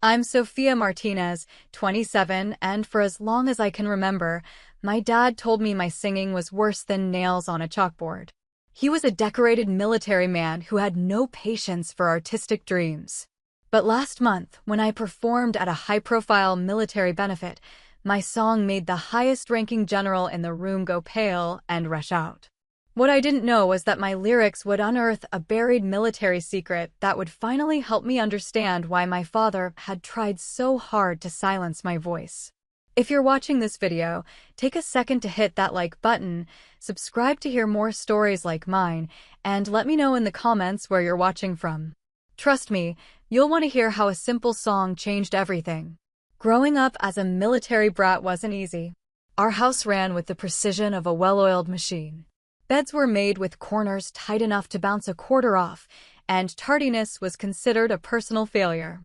I'm Sophia Martinez, 27, and for as long as I can remember, my dad told me my singing was worse than nails on a chalkboard. He was a decorated military man who had no patience for artistic dreams. But last month, when I performed at a high-profile military benefit, my song made the highest-ranking general in the room go pale and rush out. What I didn't know was that my lyrics would unearth a buried military secret that would finally help me understand why my father had tried so hard to silence my voice. If you're watching this video, take a second to hit that like button, subscribe to hear more stories like mine, and let me know in the comments where you're watching from. Trust me, you'll want to hear how a simple song changed everything. Growing up as a military brat wasn't easy. Our house ran with the precision of a well-oiled machine. Beds were made with corners tight enough to bounce a quarter off, and tardiness was considered a personal failure.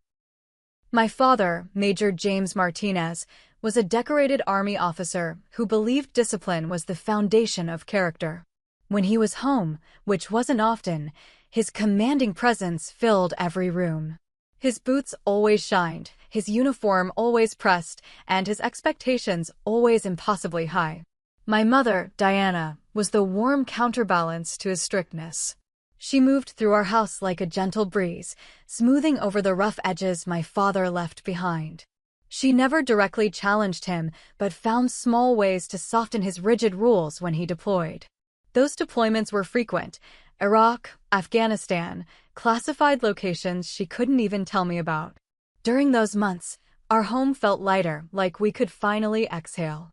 My father, Major James Martinez, was a decorated Army officer who believed discipline was the foundation of character. When he was home, which wasn't often, his commanding presence filled every room. His boots always shined, his uniform always pressed, and his expectations always impossibly high. My mother, Diana, was the warm counterbalance to his strictness. She moved through our house like a gentle breeze, smoothing over the rough edges my father left behind. She never directly challenged him, but found small ways to soften his rigid rules when he deployed. Those deployments were frequent: Iraq, Afghanistan, classified locations she couldn't even tell me about. During those months, our home felt lighter, like we could finally exhale.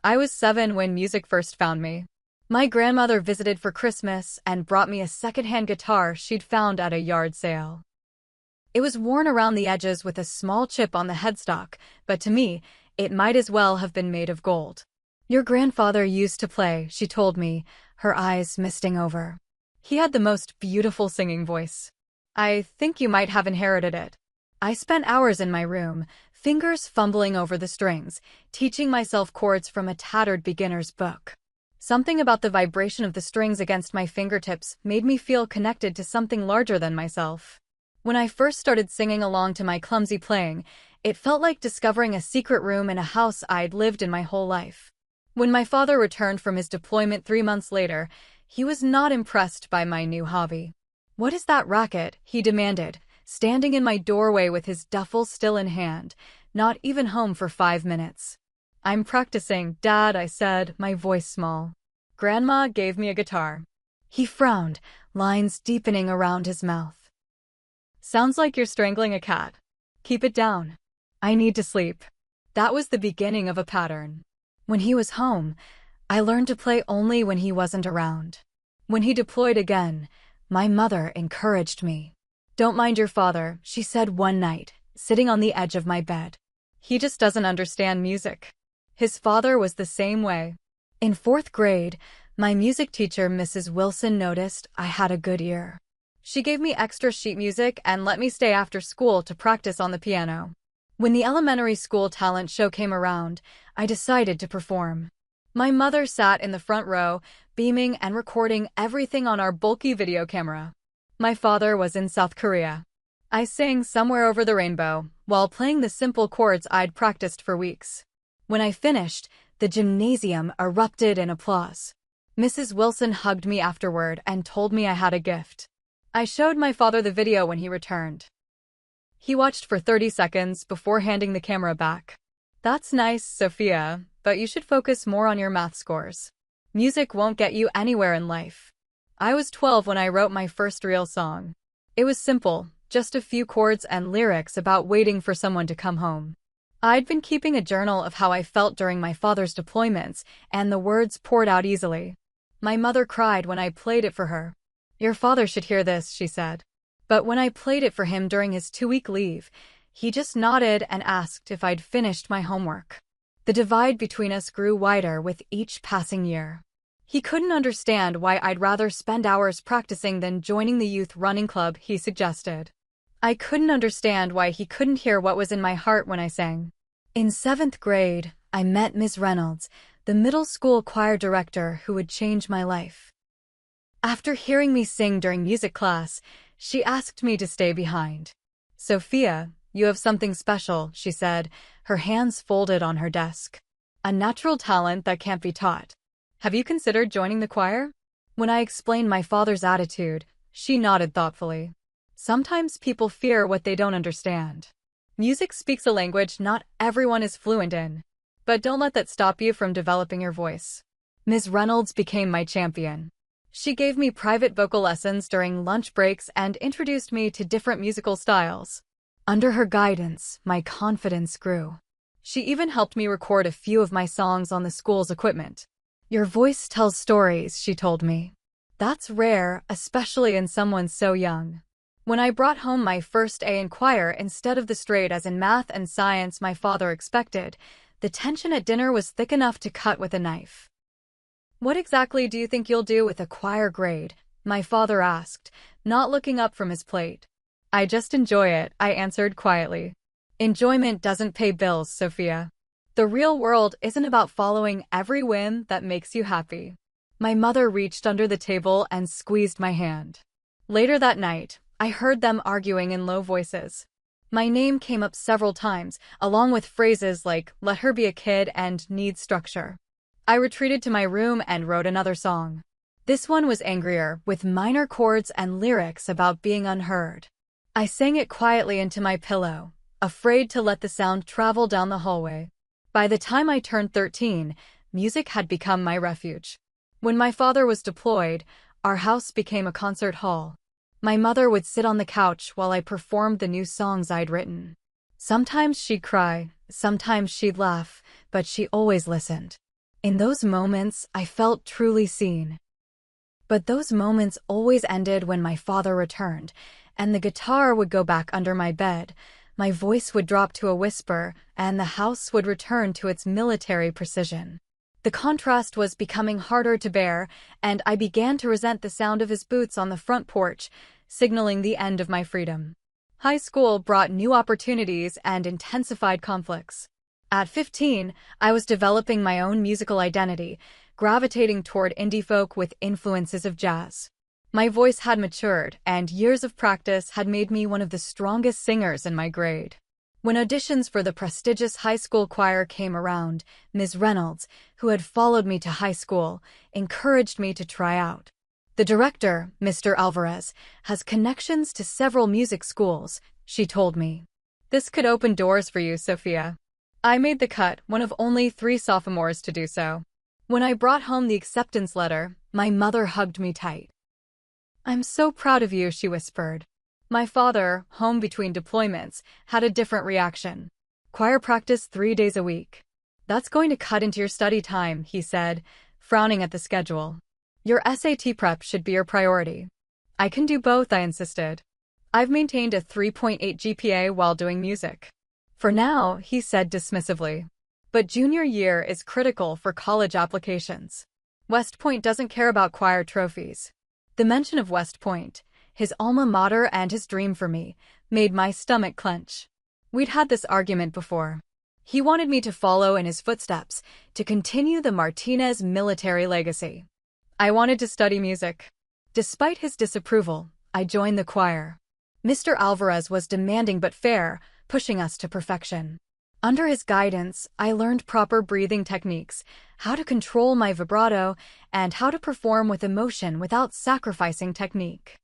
I was 7 when music first found me. My grandmother visited for Christmas and brought me a secondhand guitar she'd found at a yard sale. It was worn around the edges with a small chip on the headstock, but to me, it might as well have been made of gold. "Your grandfather used to play," she told me, her eyes misting over. "He had the most beautiful singing voice. I think you might have inherited it." I spent hours in my room, fingers fumbling over the strings, teaching myself chords from a tattered beginner's book. Something about the vibration of the strings against my fingertips made me feel connected to something larger than myself. When I first started singing along to my clumsy playing, it felt like discovering a secret room in a house I'd lived in my whole life. When my father returned from his deployment 3 months later, he was not impressed by my new hobby. "What is that racket?" he demanded, standing in my doorway with his duffel still in hand, not even home for 5 minutes. "I'm practicing, Dad," I said, my voice small. "Grandma gave me a guitar." He frowned, lines deepening around his mouth. "Sounds like you're strangling a cat. Keep it down. I need to sleep." That was the beginning of a pattern. When he was home, I learned to play only when he wasn't around. When he deployed again, my mother encouraged me. "Don't mind your father," she said one night, sitting on the edge of my bed. "He just doesn't understand music." His father was the same way. In 4th grade, my music teacher, Mrs. Wilson, noticed I had a good ear. She gave me extra sheet music and let me stay after school to practice on the piano. When the elementary school talent show came around, I decided to perform. My mother sat in the front row, beaming and recording everything on our bulky video camera. My father was in South Korea. I sang "Somewhere Over the Rainbow" while playing the simple chords I'd practiced for weeks. When I finished, the gymnasium erupted in applause. Mrs. Wilson hugged me afterward and told me I had a gift. I showed my father the video when he returned. He watched for 30 seconds before handing the camera back. "That's nice, Sophia, but you should focus more on your math scores. Music won't get you anywhere in life." I was 12 when I wrote my first real song. It was simple, just a few chords and lyrics about waiting for someone to come home. I'd been keeping a journal of how I felt during my father's deployments, and the words poured out easily. My mother cried when I played it for her. "Your father should hear this," she said. But when I played it for him during his 2-week leave, he just nodded and asked if I'd finished my homework. The divide between us grew wider with each passing year. He couldn't understand why I'd rather spend hours practicing than joining the youth running club he suggested. I couldn't understand why he couldn't hear what was in my heart when I sang. In 7th grade, I met Ms. Reynolds, the middle school choir director who would change my life. After hearing me sing during music class, she asked me to stay behind. "Sophia, You have something special, she said, her hands folded on her desk. A natural talent that can't be taught. Have you considered joining the choir? When I explained my father's attitude, she nodded thoughtfully. Sometimes people fear what they don't understand. Music speaks a language not everyone is fluent in. But don't let that stop you from developing your voice. Ms. Reynolds became my champion. She gave me private vocal lessons during lunch breaks and introduced me to different musical styles. Under her guidance, my confidence grew. She even helped me record a few of my songs on the school's equipment. Your voice tells stories, she told me. That's rare, especially in someone so young. When I brought home my first A in choir instead of the straight A's in math and science my father expected, the tension at dinner was thick enough to cut with a knife. What exactly do you think you'll do with a choir grade? My father asked, not looking up from his plate. I just enjoy it, I answered quietly. Enjoyment doesn't pay bills, Sophia. The real world isn't about following every whim that makes you happy. My mother reached under the table and squeezed my hand. Later that night, I heard them arguing in low voices. My name came up several times, along with phrases like, let her be a kid and need structure. I retreated to my room and wrote another song. This one was angrier, with minor chords and lyrics about being unheard. I sang it quietly into my pillow, afraid to let the sound travel down the hallway. By the time I turned 13, music had become my refuge. When my father was deployed, our house became a concert hall. My mother would sit on the couch while I performed the new songs I'd written. Sometimes she'd cry, sometimes she'd laugh, but she always listened. In those moments, I felt truly seen. But those moments always ended when my father returned, and the guitar would go back under my bed, my voice would drop to a whisper, and the house would return to its military precision. The contrast was becoming harder to bear, and I began to resent the sound of his boots on the front porch, signaling the end of my freedom. High school brought new opportunities and intensified conflicts. At 15, I was developing my own musical identity, gravitating toward indie folk with influences of jazz. My voice had matured, and years of practice had made me one of the strongest singers in my grade. When auditions for the prestigious high school choir came around, Ms. Reynolds, who had followed me to high school, encouraged me to try out. The director, Mr. Alvarez, has connections to several music schools, she told me. This could open doors for you, Sophia. I made the cut, one of only 3 sophomores to do so. When I brought home the acceptance letter, my mother hugged me tight. I'm so proud of you, she whispered. My father, home between deployments, had a different reaction. Choir practice 3 days a week. That's going to cut into your study time, he said, frowning at the schedule. Your SAT prep should be your priority. I can do both, I insisted. I've maintained a 3.8 GPA while doing music. For now, he said dismissively. But junior year is critical for college applications. West Point doesn't care about choir trophies. The mention of West Point, his alma mater and his dream for me, made my stomach clench. We'd had this argument before. He wanted me to follow in his footsteps, to continue the Martinez military legacy. I wanted to study music. Despite his disapproval, I joined the choir. Mr. Alvarez was demanding but fair, pushing us to perfection. Under his guidance, I learned proper breathing techniques, how to control my vibrato, and how to perform with emotion without sacrificing technique.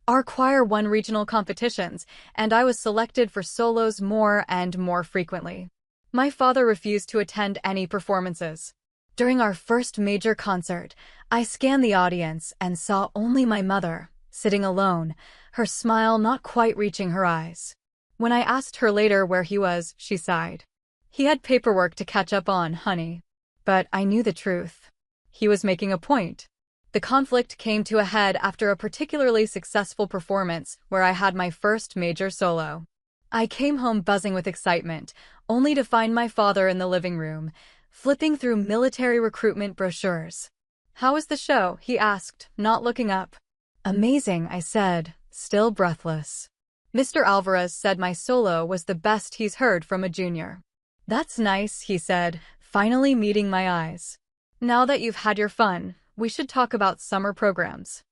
Our choir won regional competitions, and I was selected for solos more and more frequently. My father refused to attend any performances. During our first major concert, I scanned the audience and saw only my mother, sitting alone, her smile not quite reaching her eyes. When I asked her later where he was, she sighed. He had paperwork to catch up on, honey. But I knew the truth. He was making a point. The conflict came to a head after a particularly successful performance where I had my first major solo. I came home buzzing with excitement, only to find my father in the living room, flipping through military recruitment brochures. How was the show? He asked, not looking up. Amazing, I said, still breathless. Mr. Alvarez said my solo was the best he's heard from a junior. That's nice, he said, finally meeting my eyes. Now that you've had your fun, we should talk about summer programs.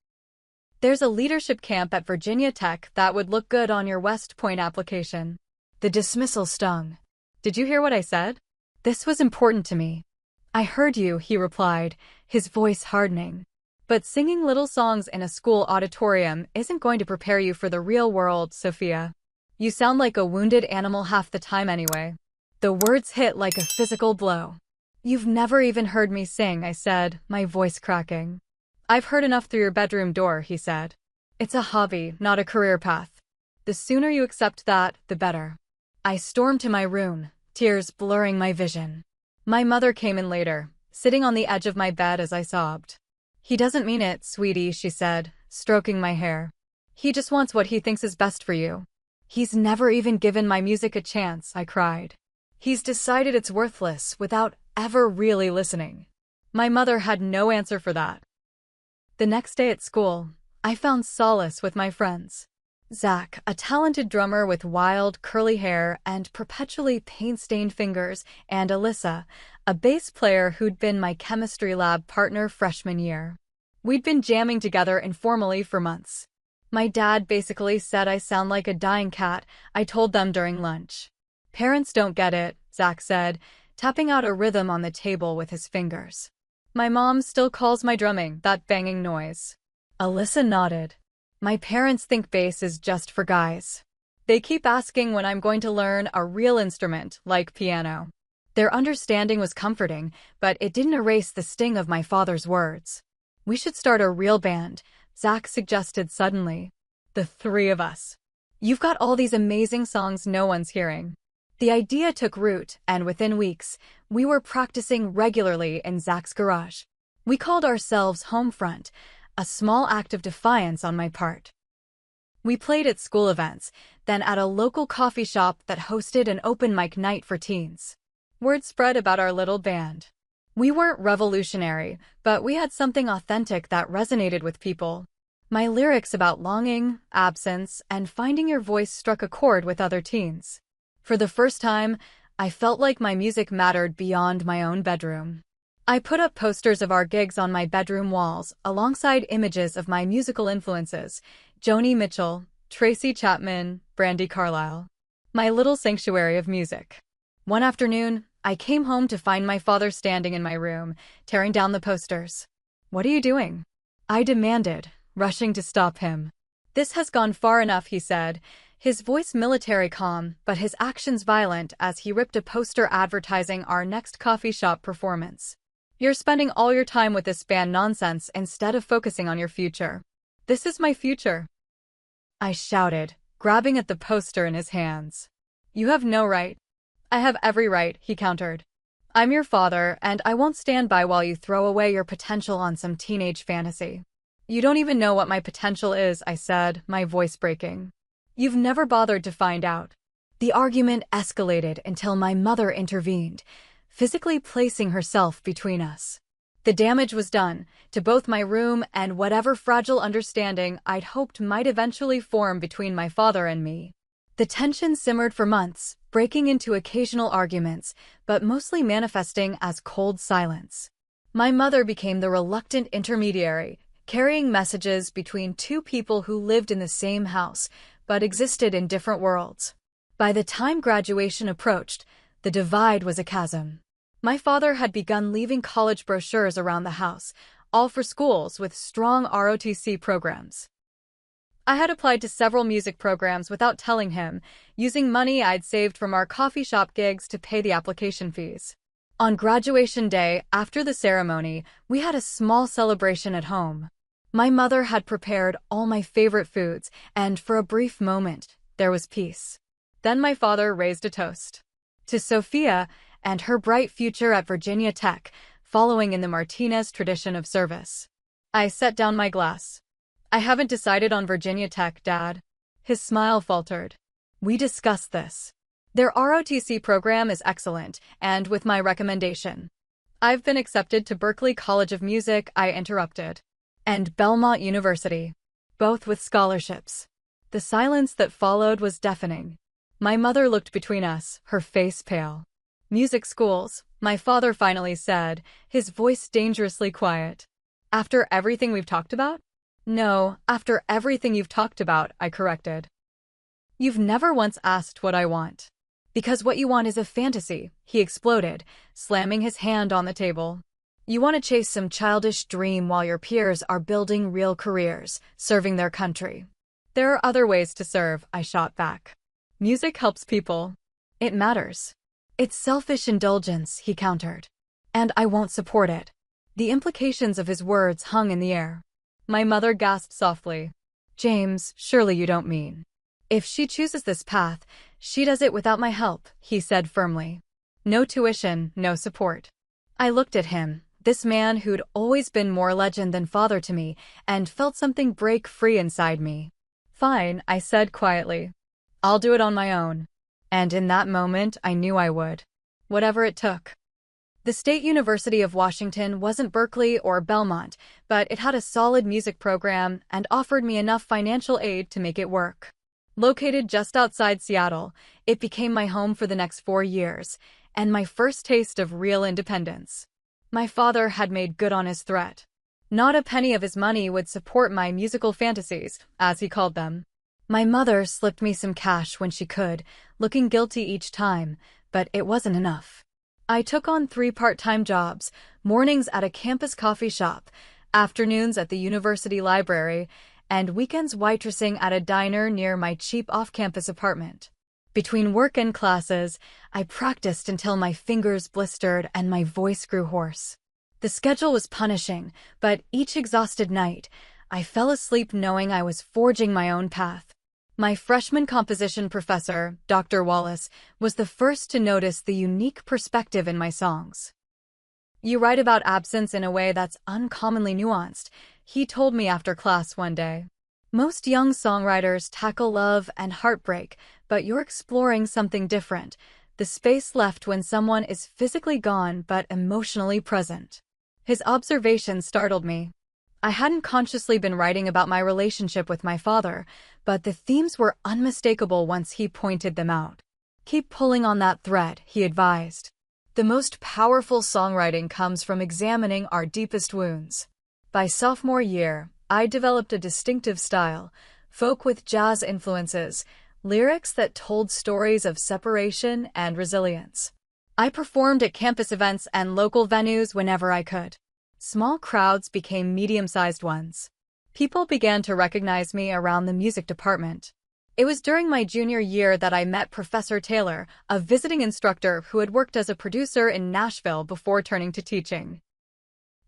There's a leadership camp at Virginia Tech that would look good on your West Point application. The dismissal stung. Did you hear what I said? This was important to me. I heard you, he replied, his voice hardening. But singing little songs in a school auditorium isn't going to prepare you for the real world, Sophia. You sound like a wounded animal half the time anyway. The words hit like a physical blow. You've never even heard me sing, I said, my voice cracking. I've heard enough through your bedroom door, he said. It's a hobby, not a career path. The sooner you accept that, the better. I stormed to my room, tears blurring my vision. My mother came in later, sitting on the edge of my bed as I sobbed. He doesn't mean it, sweetie, she said, stroking my hair. He just wants what he thinks is best for you. He's never even given my music a chance, I cried. He's decided it's worthless without ever really listening. My mother had no answer for that. The next day at school, I found solace with my friends. Zach, a talented drummer with wild, curly hair and perpetually paint-stained fingers, and Alyssa, a bass player who'd been my chemistry lab partner freshman year. We'd been jamming together informally for months. My dad basically said I sound like a dying cat, I told them during lunch. Parents don't get it, Zach said, tapping out a rhythm on the table with his fingers. My mom still calls my drumming that banging noise. Alyssa nodded. My parents think bass is just for guys. They keep asking when I'm going to learn a real instrument, like piano. Their understanding was comforting, but it didn't erase the sting of my father's words. We should start a real band, Zach suggested suddenly. The three of us. You've got all these amazing songs no one's hearing. The idea took root, and within weeks, we were practicing regularly in Zach's garage. We called ourselves Homefront, a small act of defiance on my part. We played at school events, then at a local coffee shop that hosted an open mic night for teens. Word spread about our little band. We weren't revolutionary, but we had something authentic that resonated with people. My lyrics about longing, absence, and finding your voice struck a chord with other teens. For the first time, I felt like my music mattered beyond my own bedroom. I put up posters of our gigs on my bedroom walls, alongside images of my musical influences, Joni Mitchell, Tracy Chapman, Brandi Carlile. My little sanctuary of music. One afternoon, I came home to find my father standing in my room, tearing down the posters. "What are you doing?" I demanded, rushing to stop him. "This has gone far enough," he said, his voice military calm, but his actions violent as he ripped a poster advertising our next coffee shop performance. "You're spending all your time with this band nonsense instead of focusing on your future." "This is my future," I shouted, grabbing at the poster in his hands. "You have no right." "I have every right," he countered. "I'm your father, and I won't stand by while you throw away your potential on some teenage fantasy." "You don't even know what my potential is," I said, my voice breaking. "You've never bothered to find out." The argument escalated until my mother intervened, physically placing herself between us. The damage was done, to both my room and whatever fragile understanding I'd hoped might eventually form between my father and me. The tension simmered for months, breaking into occasional arguments, but mostly manifesting as cold silence. My mother became the reluctant intermediary, carrying messages between two people who lived in the same house, but existed in different worlds. By the time graduation approached, the divide was a chasm. My father had begun leaving college brochures around the house, all for schools with strong ROTC programs. I had applied to several music programs without telling him, using money I'd saved from our coffee shop gigs to pay the application fees. On graduation day, after the ceremony, we had a small celebration at home. My mother had prepared all my favorite foods, and for a brief moment, there was peace. Then my father raised a toast. To Sophia and her bright future at Virginia Tech, following in the Martinez tradition of service. I set down my glass. "I haven't decided on Virginia Tech, Dad." His smile faltered. "We discussed this. Their ROTC program is excellent, and with my recommendation. I've been accepted to Berklee College of Music," I interrupted. "And Belmont University. Both with scholarships." The silence that followed was deafening. My mother looked between us, her face pale. "Music schools," my father finally said, his voice dangerously quiet. "After everything we've talked about?" "No, after everything you've talked about," I corrected. "You've never once asked what I want." Because what you want is a fantasy, he exploded, slamming his hand on the table. You want to chase some childish dream while your peers are building real careers, serving their country. There are other ways to serve, I shot back. Music helps people. It matters. It's selfish indulgence, he countered. And I won't support it. The implications of his words hung in the air. My mother gasped softly. James, surely you don't mean. If she chooses this path, she does it without my help, he said firmly. No tuition, no support. I looked at him, this man who'd always been more legend than father to me, and felt something break free inside me. Fine, I said quietly. I'll do it on my own. And in that moment, I knew I would. Whatever it took. The State University of Washington wasn't Berkeley or Belmont, but it had a solid music program and offered me enough financial aid to make it work. Located just outside Seattle, it became my home for the next 4 years, and my first taste of real independence. My father had made good on his threat. Not a penny of his money would support my musical fantasies, as he called them. My mother slipped me some cash when she could, looking guilty each time, but it wasn't enough. I took on 3 part-time jobs, mornings at a campus coffee shop, afternoons at the university library, and weekends waitressing at a diner near my cheap off-campus apartment. Between work and classes, I practiced until my fingers blistered and my voice grew hoarse. The schedule was punishing, but each exhausted night, I fell asleep knowing I was forging my own path. My freshman composition professor, Dr. Wallace, was the first to notice the unique perspective in my songs. You write about absence in a way that's uncommonly nuanced, he told me after class one day. Most young songwriters tackle love and heartbreak, but you're exploring something different, the space left when someone is physically gone but emotionally present. His observation startled me. I hadn't consciously been writing about my relationship with my father, but the themes were unmistakable once he pointed them out. Keep pulling on that thread, he advised. The most powerful songwriting comes from examining our deepest wounds. By sophomore year, I developed a distinctive style, folk with jazz influences, lyrics that told stories of separation and resilience. I performed at campus events and local venues whenever I could. Small crowds became medium-sized ones. People began to recognize me around the music department. It was during my junior year that I met Professor Taylor, a visiting instructor who had worked as a producer in Nashville before turning to teaching.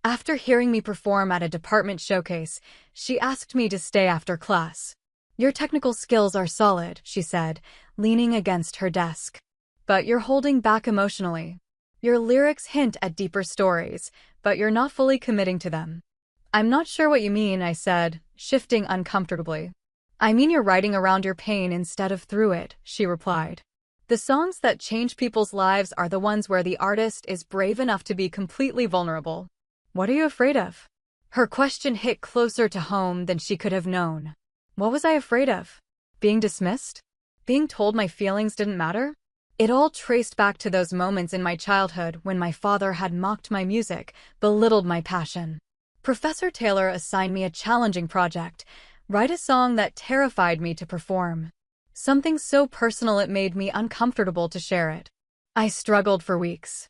After hearing me perform at a department showcase, she asked me to stay after class. Your technical skills are solid, she said, leaning against her desk. But you're holding back emotionally. Your lyrics hint at deeper stories, but you're not fully committing to them. I'm not sure what you mean, I said, shifting uncomfortably. I mean you're writing around your pain instead of through it, she replied. The songs that change people's lives are the ones where the artist is brave enough to be completely vulnerable. What are you afraid of? Her question hit closer to home than she could have known. What was I afraid of? Being dismissed? Being told my feelings didn't matter? It all traced back to those moments in my childhood when my father had mocked my music, belittled my passion. Professor Taylor assigned me a challenging project, write a song that terrified me to perform. Something so personal it made me uncomfortable to share it. I struggled for weeks.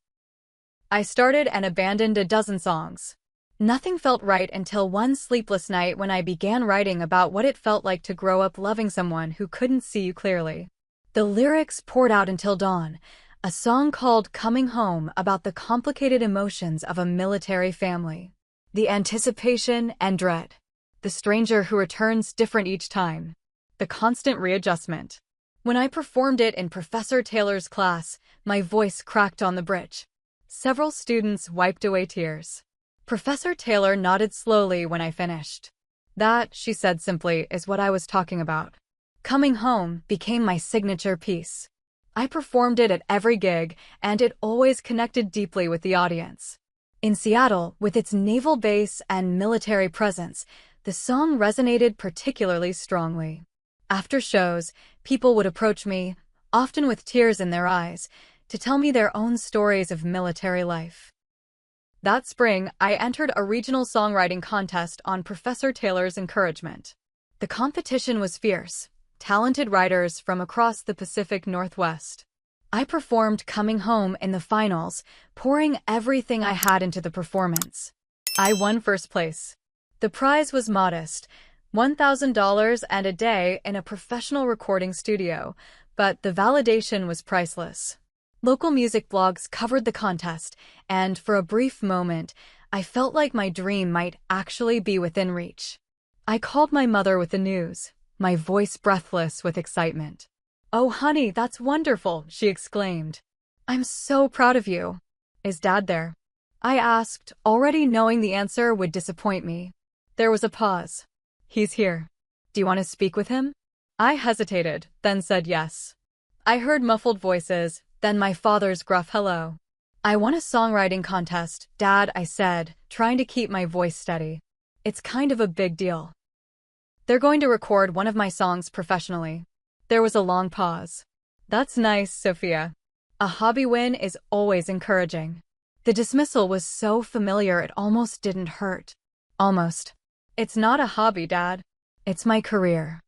I started and abandoned a dozen songs. Nothing felt right until one sleepless night when I began writing about what it felt like to grow up loving someone who couldn't see you clearly. The lyrics poured out until dawn, a song called Coming Home about the complicated emotions of a military family. The anticipation and dread. The stranger who returns different each time. The constant readjustment. When I performed it in Professor Taylor's class, my voice cracked on the bridge. Several students wiped away tears. Professor Taylor nodded slowly when I finished. That, she said simply, is what I was talking about. Coming Home became my signature piece. I performed it at every gig, and it always connected deeply with the audience. In Seattle, with its naval base and military presence, the song resonated particularly strongly. After shows, people would approach me, often with tears in their eyes, to tell me their own stories of military life. That spring, I entered a regional songwriting contest on Professor Taylor's encouragement. The competition was fierce. Talented writers from across the Pacific Northwest. I performed Coming Home in the finals, pouring everything I had into the performance. I won first place. The prize was modest, $1,000 and a day in a professional recording studio, but the validation was priceless. Local music blogs covered the contest, and for a brief moment, I felt like my dream might actually be within reach. I called my mother with the news, my voice breathless with excitement. "Oh, honey, that's wonderful," she exclaimed. "I'm so proud of you." "Is Dad there?" I asked, already knowing the answer would disappoint me. There was a pause. "He's here. Do you want to speak with him?" I hesitated, then said yes. I heard muffled voices, then my father's gruff hello. "I won a songwriting contest, Dad," I said, trying to keep my voice steady. "It's kind of a big deal. They're going to record one of my songs professionally." There was a long pause. "That's nice, Sophia. A hobby win is always encouraging." The dismissal was so familiar it almost didn't hurt. Almost. "It's not a hobby, Dad. It's my career.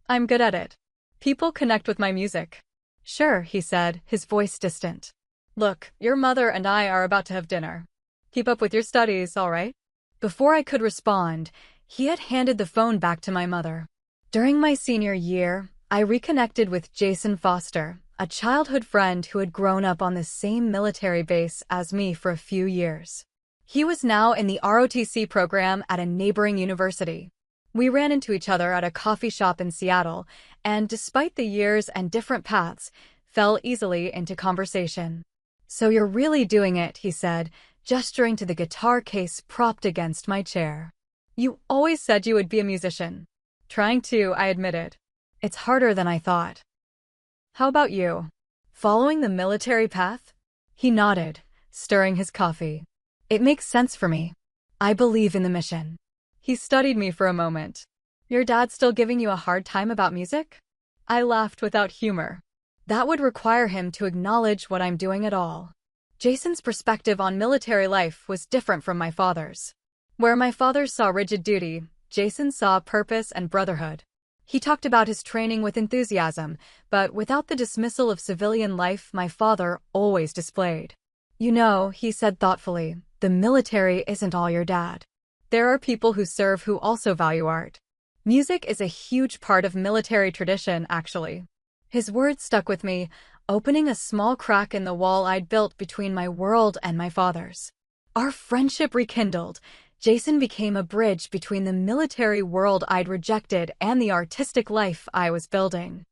I'm good at it. People connect with my music." "Sure," he said, his voice distant. "Look, your mother and I are about to have dinner. Keep up with your studies, all right?" Before I could respond, he had handed the phone back to my mother. During my senior year, I reconnected with Jason Foster, a childhood friend who had grown up on the same military base as me for a few years. He was now in the ROTC program at a neighboring university. We ran into each other at a coffee shop in Seattle, and despite the years and different paths, fell easily into conversation. "So you're really doing it," he said, gesturing to the guitar case propped against my chair. "You always said you would be a musician." "Trying to," I admitted. "It's harder than I thought." "How about you? Following the military path?" He nodded, stirring his coffee. "It makes sense for me. I believe in the mission." He studied me for a moment. "Your dad still giving you a hard time about music?" I laughed without humor. That would require him to acknowledge what I'm doing at all. Jason's perspective on military life was different from my father's. Where my father saw rigid duty, Jason saw purpose and brotherhood. He talked about his training with enthusiasm, but without the dismissal of civilian life my father always displayed. "You know," he said thoughtfully, "the military isn't all your dad. There are people who serve who also value art. Music is a huge part of military tradition, actually." His words stuck with me, opening a small crack in the wall I'd built between my world and my father's. Our friendship rekindled. Jason became a bridge between the military world I'd rejected and the artistic life I was building.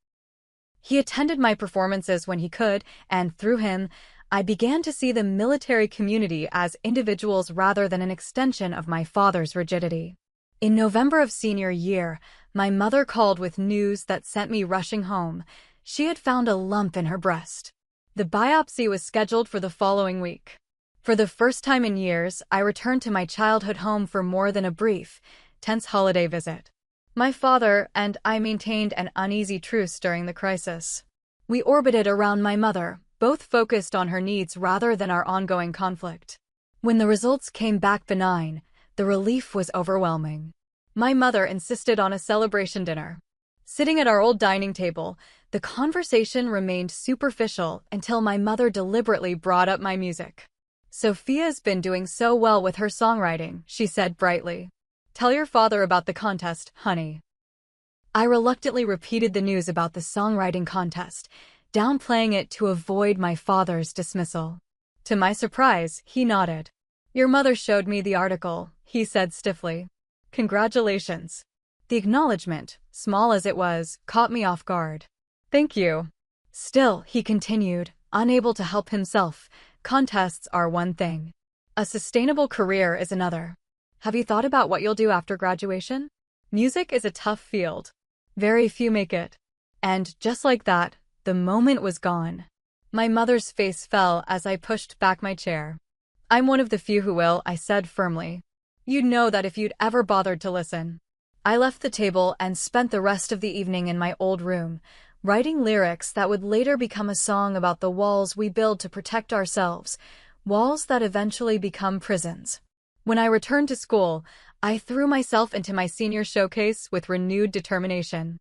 He attended my performances when he could, and through him, I began to see the military community as individuals rather than an extension of my father's rigidity. In November of senior year, my mother called with news that sent me rushing home. She had found a lump in her breast. The biopsy was scheduled for the following week. For the first time in years, I returned to my childhood home for more than a brief, tense holiday visit. My father and I maintained an uneasy truce during the crisis. We orbited around my mother, both focused on her needs rather than our ongoing conflict. When the results came back benign, the relief was overwhelming. My mother insisted on a celebration dinner. Sitting at our old dining table, the conversation remained superficial until my mother deliberately brought up my music. "Sophia's been doing so well with her songwriting," she said brightly. "Tell your father about the contest, honey." I reluctantly repeated the news about the songwriting contest, downplaying it to avoid my father's dismissal. To my surprise, he nodded. "Your mother showed me the article," he said stiffly. "Congratulations." The acknowledgement, small as it was, caught me off guard. "Thank you." Still, he continued, unable to help himself, "Contests are one thing. A sustainable career is another. Have you thought about what you'll do after graduation? Music is a tough field. Very few make it." And just like that, the moment was gone. My mother's face fell as I pushed back my chair. "I'm one of the few who will," I said firmly. "You'd know that if you'd ever bothered to listen." I left the table and spent the rest of the evening in my old room, writing lyrics that would later become a song about the walls we build to protect ourselves, walls that eventually become prisons. When I returned to school, I threw myself into my senior showcase with renewed determination.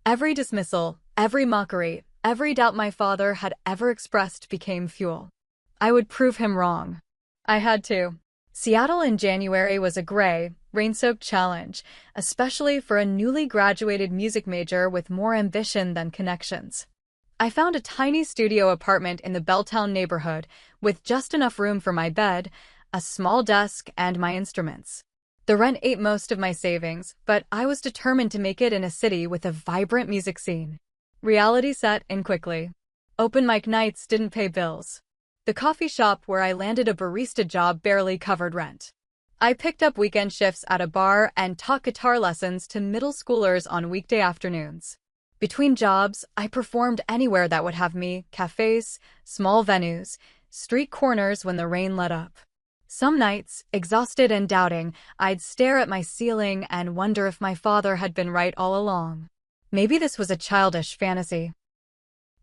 Every dismissal, every mockery, Every doubt my father had ever expressed became fuel. I would prove him wrong. I had to. Seattle in January was a gray, rain-soaked challenge, especially for a newly graduated music major with more ambition than connections. I found a tiny studio apartment in the Belltown neighborhood with just enough room for my bed, a small desk, and my instruments. The rent ate most of my savings, but I was determined to make it in a city with a vibrant music scene. Reality set in quickly. Open mic nights didn't pay bills. The coffee shop where I landed a barista job barely covered rent. I picked up weekend shifts at a bar and taught guitar lessons to middle schoolers on weekday afternoons. Between jobs, I performed anywhere that would have me: cafes, small venues, street corners when the rain let up. Some nights, exhausted and doubting, I'd stare at my ceiling and wonder if my father had been right all along. Maybe this was a childish fantasy.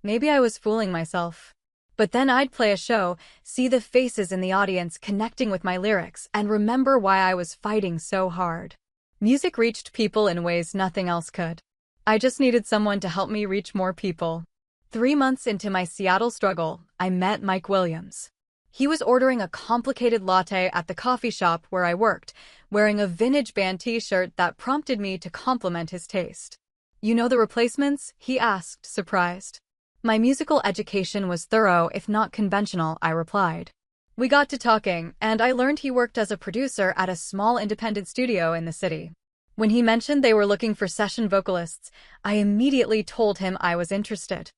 Maybe I was fooling myself. But then I'd play a show, see the faces in the audience connecting with my lyrics, and remember why I was fighting so hard. Music reached people in ways nothing else could. I just needed someone to help me reach more people. 3 months into my Seattle struggle, I met Mike Williams. He was ordering a complicated latte at the coffee shop where I worked, wearing a vintage band t-shirt that prompted me to compliment his taste. "You know the Replacements?" he asked, surprised. "My musical education was thorough, if not conventional," I replied. We got to talking, and I learned he worked as a producer at a small independent studio in the city. When he mentioned they were looking for session vocalists, I immediately told him I was interested.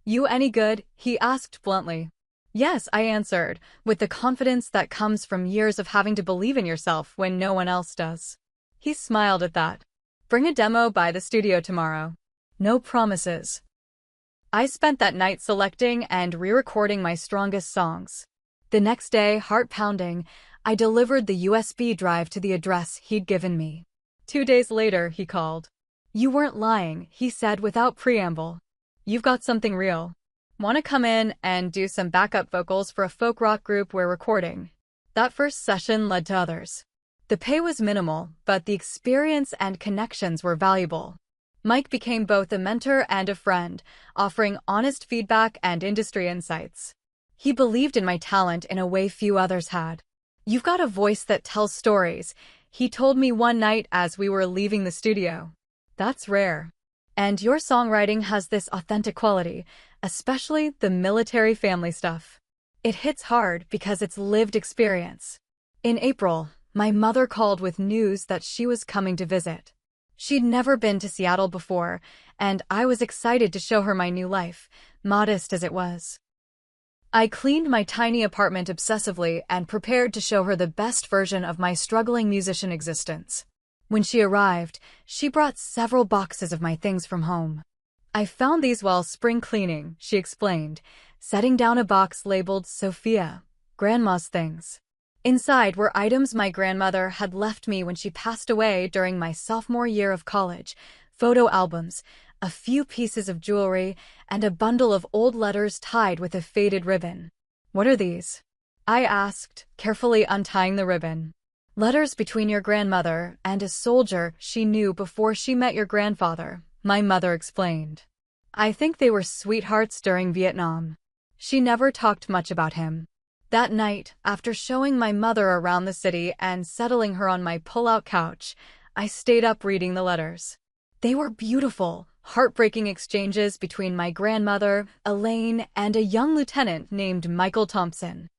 "You any good?" he asked bluntly. "Yes," I answered, with the confidence that comes from years of having to believe in yourself when no one else does. He smiled at that. "Bring a demo by the studio tomorrow." No promises. I spent that night selecting and re-recording my strongest songs. The next day, heart-pounding, I delivered the USB drive to the address he'd given me. 2 days later, he called. "You weren't lying," he said without preamble. "You've got something real. Want to come in and do some backup vocals for a folk rock group we're recording?" That first session led to others. The pay was minimal, but the experience and connections were valuable. Mike became both a mentor and a friend, offering honest feedback and industry insights. He believed in my talent in a way few others had. "You've got a voice that tells stories," he told me one night as we were leaving the studio. "That's rare. And your songwriting has this authentic quality, especially the military family stuff. It hits hard because it's lived experience." In April, my mother called with news that she was coming to visit. She'd never been to Seattle before, and I was excited to show her my new life, modest as it was. I cleaned my tiny apartment obsessively and prepared to show her the best version of my struggling musician existence. When she arrived, she brought several boxes of my things from home. "I found these while spring cleaning," she explained, setting down a box labeled Sophia, Grandma's things. Inside were items my grandmother had left me when she passed away during my sophomore year of college: photo albums, a few pieces of jewelry, and a bundle of old letters tied with a faded ribbon. "What are these?" I asked, carefully untying the ribbon. "Letters between your grandmother and a soldier she knew before she met your grandfather," my mother explained. "I think they were sweethearts during Vietnam. She never talked much about him." That night, after showing my mother around the city and settling her on my pull-out couch, I stayed up reading the letters. They were beautiful, heartbreaking exchanges between my grandmother, Elaine, and a young lieutenant named Michael Thompson.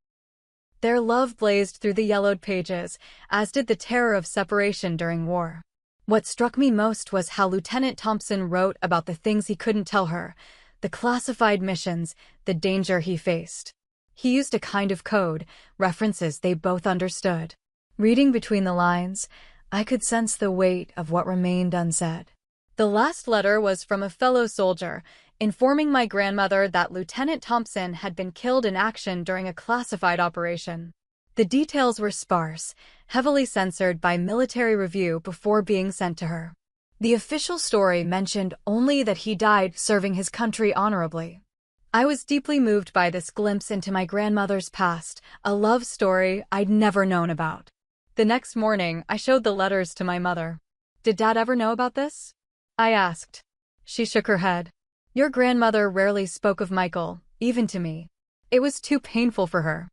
Their love blazed through the yellowed pages, as did the terror of separation during war. What struck me most was how Lieutenant Thompson wrote about the things he couldn't tell her, the classified missions, the danger he faced. He used a kind of code, references they both understood. Reading between the lines, I could sense the weight of what remained unsaid. The last letter was from a fellow soldier, informing my grandmother that Lieutenant Thompson had been killed in action during a classified operation. The details were sparse, heavily censored by Military Review before being sent to her. The official story mentioned only that he died serving his country honorably. I was deeply moved by this glimpse into my grandmother's past, a love story I'd never known about. The next morning, I showed the letters to my mother. "Did Dad ever know about this?" I asked. She shook her head. Your grandmother rarely spoke of Michael, even to me. It was too painful for her.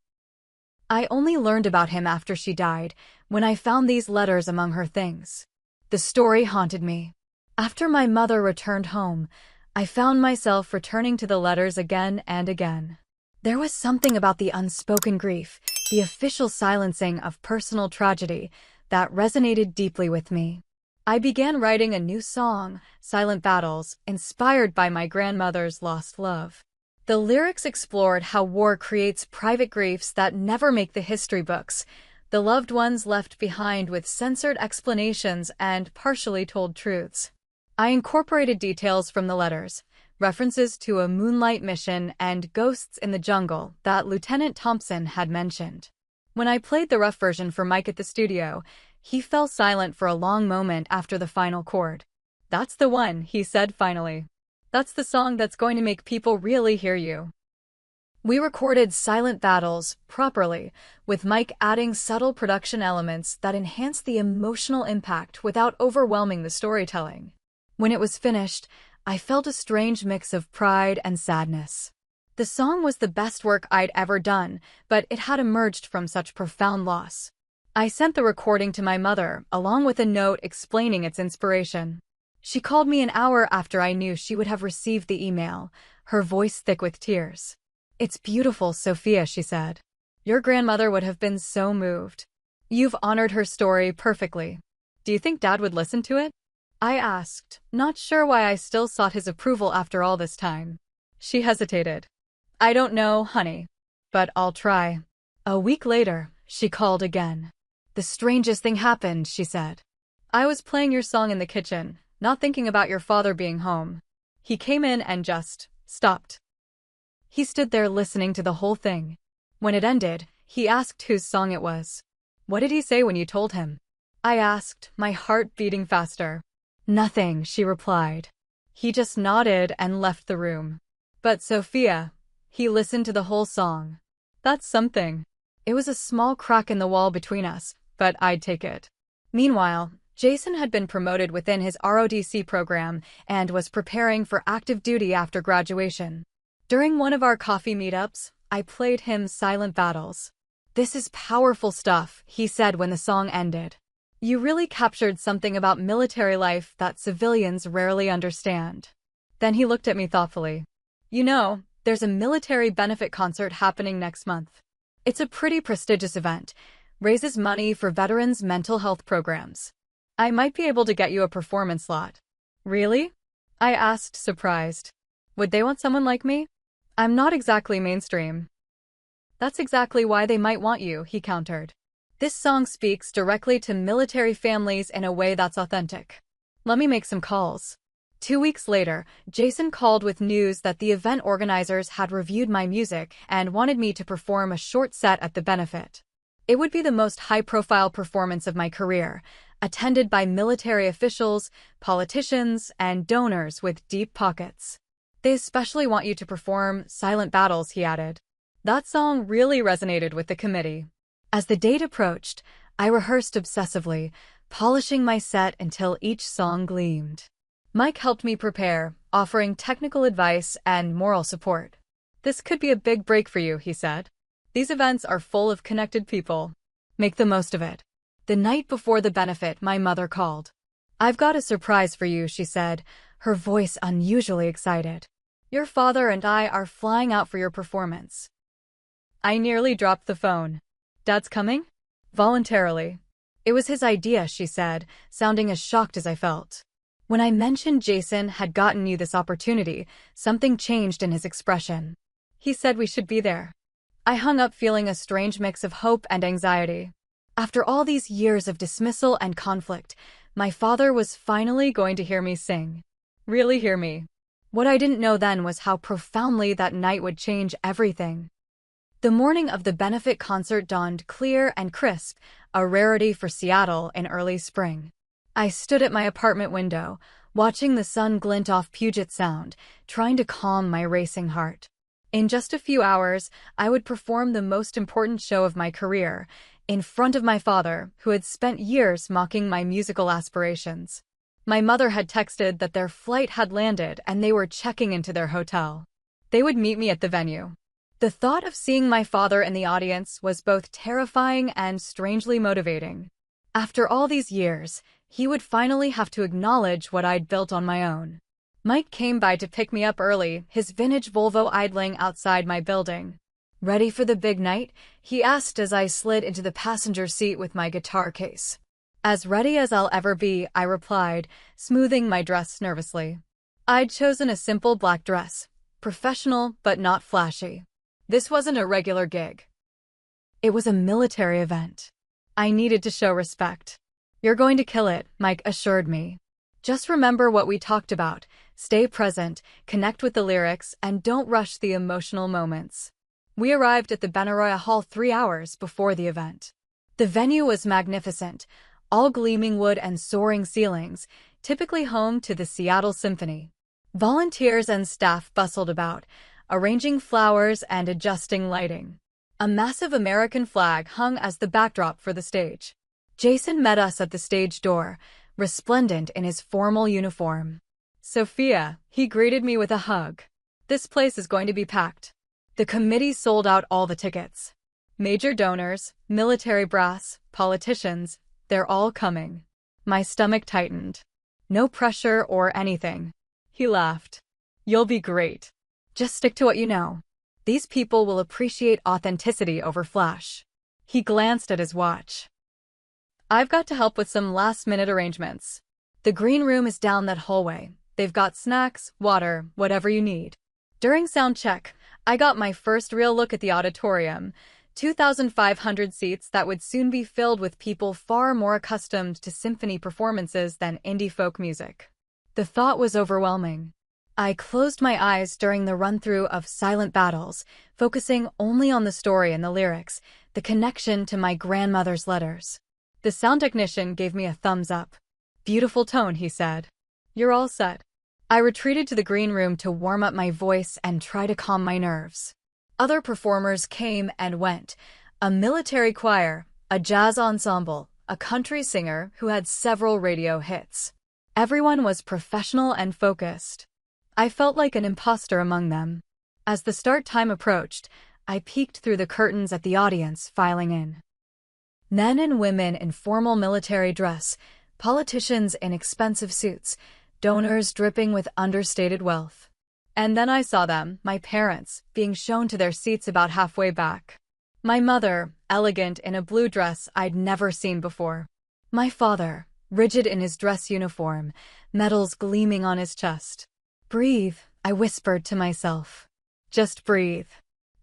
I only learned about him after she died, when I found these letters among her things. The story haunted me. After my mother returned home, I found myself returning to the letters again and again. There was something about the unspoken grief, the official silencing of personal tragedy, that resonated deeply with me. I began writing a new song, Silent Battles, inspired by my grandmother's lost love. The lyrics explored how war creates private griefs that never make the history books, the loved ones left behind with censored explanations and partially told truths. I incorporated details from the letters, references to a moonlight mission and ghosts in the jungle that Lieutenant Thompson had mentioned. When I played the rough version for Mike at the studio, he fell silent for a long moment after the final chord. "That's the one," he said finally. "That's the song that's going to make people really hear you." We recorded Silent Battles properly, with Mike adding subtle production elements that enhanced the emotional impact without overwhelming the storytelling. When it was finished, I felt a strange mix of pride and sadness. The song was the best work I'd ever done, but it had emerged from such profound loss. I sent the recording to my mother, along with a note explaining its inspiration. She called me an hour after I knew she would have received the email, her voice thick with tears. "It's beautiful, Sophia," she said. "Your grandmother would have been so moved. You've honored her story perfectly. Do you think Dad would listen to it?" I asked, not sure why I still sought his approval after all this time. She hesitated. "I don't know, honey, but I'll try." A week later, she called again. "The strangest thing happened," she said. "I was playing your song in the kitchen, not thinking about your father being home. He came in and just stopped. He stood there listening to the whole thing. When it ended, he asked whose song it was." "What did he say when you told him?" I asked, my heart beating faster. "Nothing," she replied. "He just nodded and left the room." "But Sophia, he listened to the whole song. That's something." It was a small crack in the wall between us, but I'd take it. Meanwhile, Jason had been promoted within his ROTC program and was preparing for active duty after graduation. During one of our coffee meetups, I played him Silent Battles. "This is powerful stuff," he said when the song ended. "You really captured something about military life that civilians rarely understand." Then he looked at me thoughtfully. "You know, there's a military benefit concert happening next month. It's a pretty prestigious event, raises money for veterans' mental health programs. I might be able to get you a performance slot." "Really?" I asked, surprised. "Would they want someone like me? I'm not exactly mainstream." "That's exactly why they might want you," he countered. "This song speaks directly to military families in a way that's authentic. Let me make some calls." 2 weeks later, Jason called with news that the event organizers had reviewed my music and wanted me to perform a short set at the benefit. It would be the most high-profile performance of my career, attended by military officials, politicians, and donors with deep pockets. "They especially want you to perform Silent Battles," he added. That song really resonated with the committee. As the date approached, I rehearsed obsessively, polishing my set until each song gleamed. Mike helped me prepare, offering technical advice and moral support. "This could be a big break for you," he said. "These events are full of connected people. Make the most of it." The night before the benefit, my mother called. "I've got a surprise for you," she said, her voice unusually excited. "Your father and I are flying out for your performance." I nearly dropped the phone. "Dad's coming?" "Voluntarily." "It was his idea," she said, sounding as shocked as I felt. When I mentioned Jason had gotten you this opportunity, something changed in his expression. He said we should be there. I hung up feeling a strange mix of hope and anxiety. After all these years of dismissal and conflict, my father was finally going to hear me sing. Really hear me. What I didn't know then was how profoundly that night would change everything. The morning of the benefit concert dawned clear and crisp, a rarity for Seattle in early spring. I stood at my apartment window, watching the sun glint off Puget Sound, trying to calm my racing heart. In just a few hours, I would perform the most important show of my career, in front of my father, who had spent years mocking my musical aspirations. My mother had texted that their flight had landed and they were checking into their hotel. They would meet me at the venue. The thought of seeing my father in the audience was both terrifying and strangely motivating. After all these years, he would finally have to acknowledge what I'd built on my own. Mike came by to pick me up early, his vintage Volvo idling outside my building. "Ready for the big night?" he asked as I slid into the passenger seat with my guitar case. "As ready as I'll ever be," I replied, smoothing my dress nervously. I'd chosen a simple black dress, professional but not flashy. This wasn't a regular gig. It was a military event. I needed to show respect. "You're going to kill it," Mike assured me. "Just remember what we talked about. Stay present, connect with the lyrics, and don't rush the emotional moments." We arrived at the Benaroya Hall 3 hours before the event. The venue was magnificent, all gleaming wood and soaring ceilings, typically home to the Seattle Symphony. Volunteers and staff bustled about, arranging flowers and adjusting lighting. A massive American flag hung as the backdrop for the stage. Jason met us at the stage door, resplendent in his formal uniform. "Sophia," he greeted me with a hug. "This place is going to be packed." The committee sold out all the tickets. Major donors, military brass, politicians, they're all coming. My stomach tightened. "No pressure or anything." He laughed. "You'll be great. Just stick to what you know. These people will appreciate authenticity over flash." He glanced at his watch. "I've got to help with some last-minute arrangements. The green room is down that hallway. They've got snacks, water, whatever you need." During sound check, I got my first real look at the auditorium, 2,500 seats that would soon be filled with people far more accustomed to symphony performances than indie folk music. The thought was overwhelming. I closed my eyes during the run-through of Silent Battles, focusing only on the story and the lyrics, the connection to my grandmother's letters. The sound technician gave me a thumbs up. "Beautiful tone," he said. "You're all set." I retreated to the green room to warm up my voice and try to calm my nerves. Other performers came and went. A military choir, a jazz ensemble, a country singer who had several radio hits. Everyone was professional and focused. I felt like an imposter among them. As the start time approached, I peeked through the curtains at the audience filing in. Men and women in formal military dress, politicians in expensive suits, donors dripping with understated wealth. And then I saw them, my parents, being shown to their seats about halfway back. My mother, elegant in a blue dress I'd never seen before. My father, rigid in his dress uniform, medals gleaming on his chest. "Breathe," I whispered to myself. "Just breathe."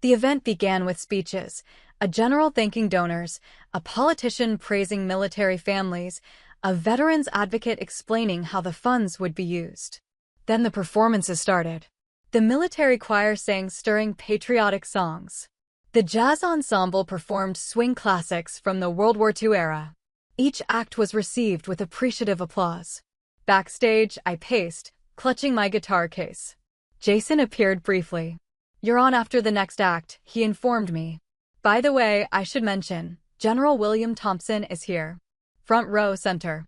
The event began with speeches, a general thanking donors, a politician praising military families, a veterans advocate explaining how the funds would be used. Then the performances started. The military choir sang stirring patriotic songs. The jazz ensemble performed swing classics from the World War II era. Each act was received with appreciative applause. Backstage, I paced, clutching my guitar case. Jason appeared briefly. "You're on after the next act," he informed me. "By the way, I should mention, General William Thompson is here. Front row center."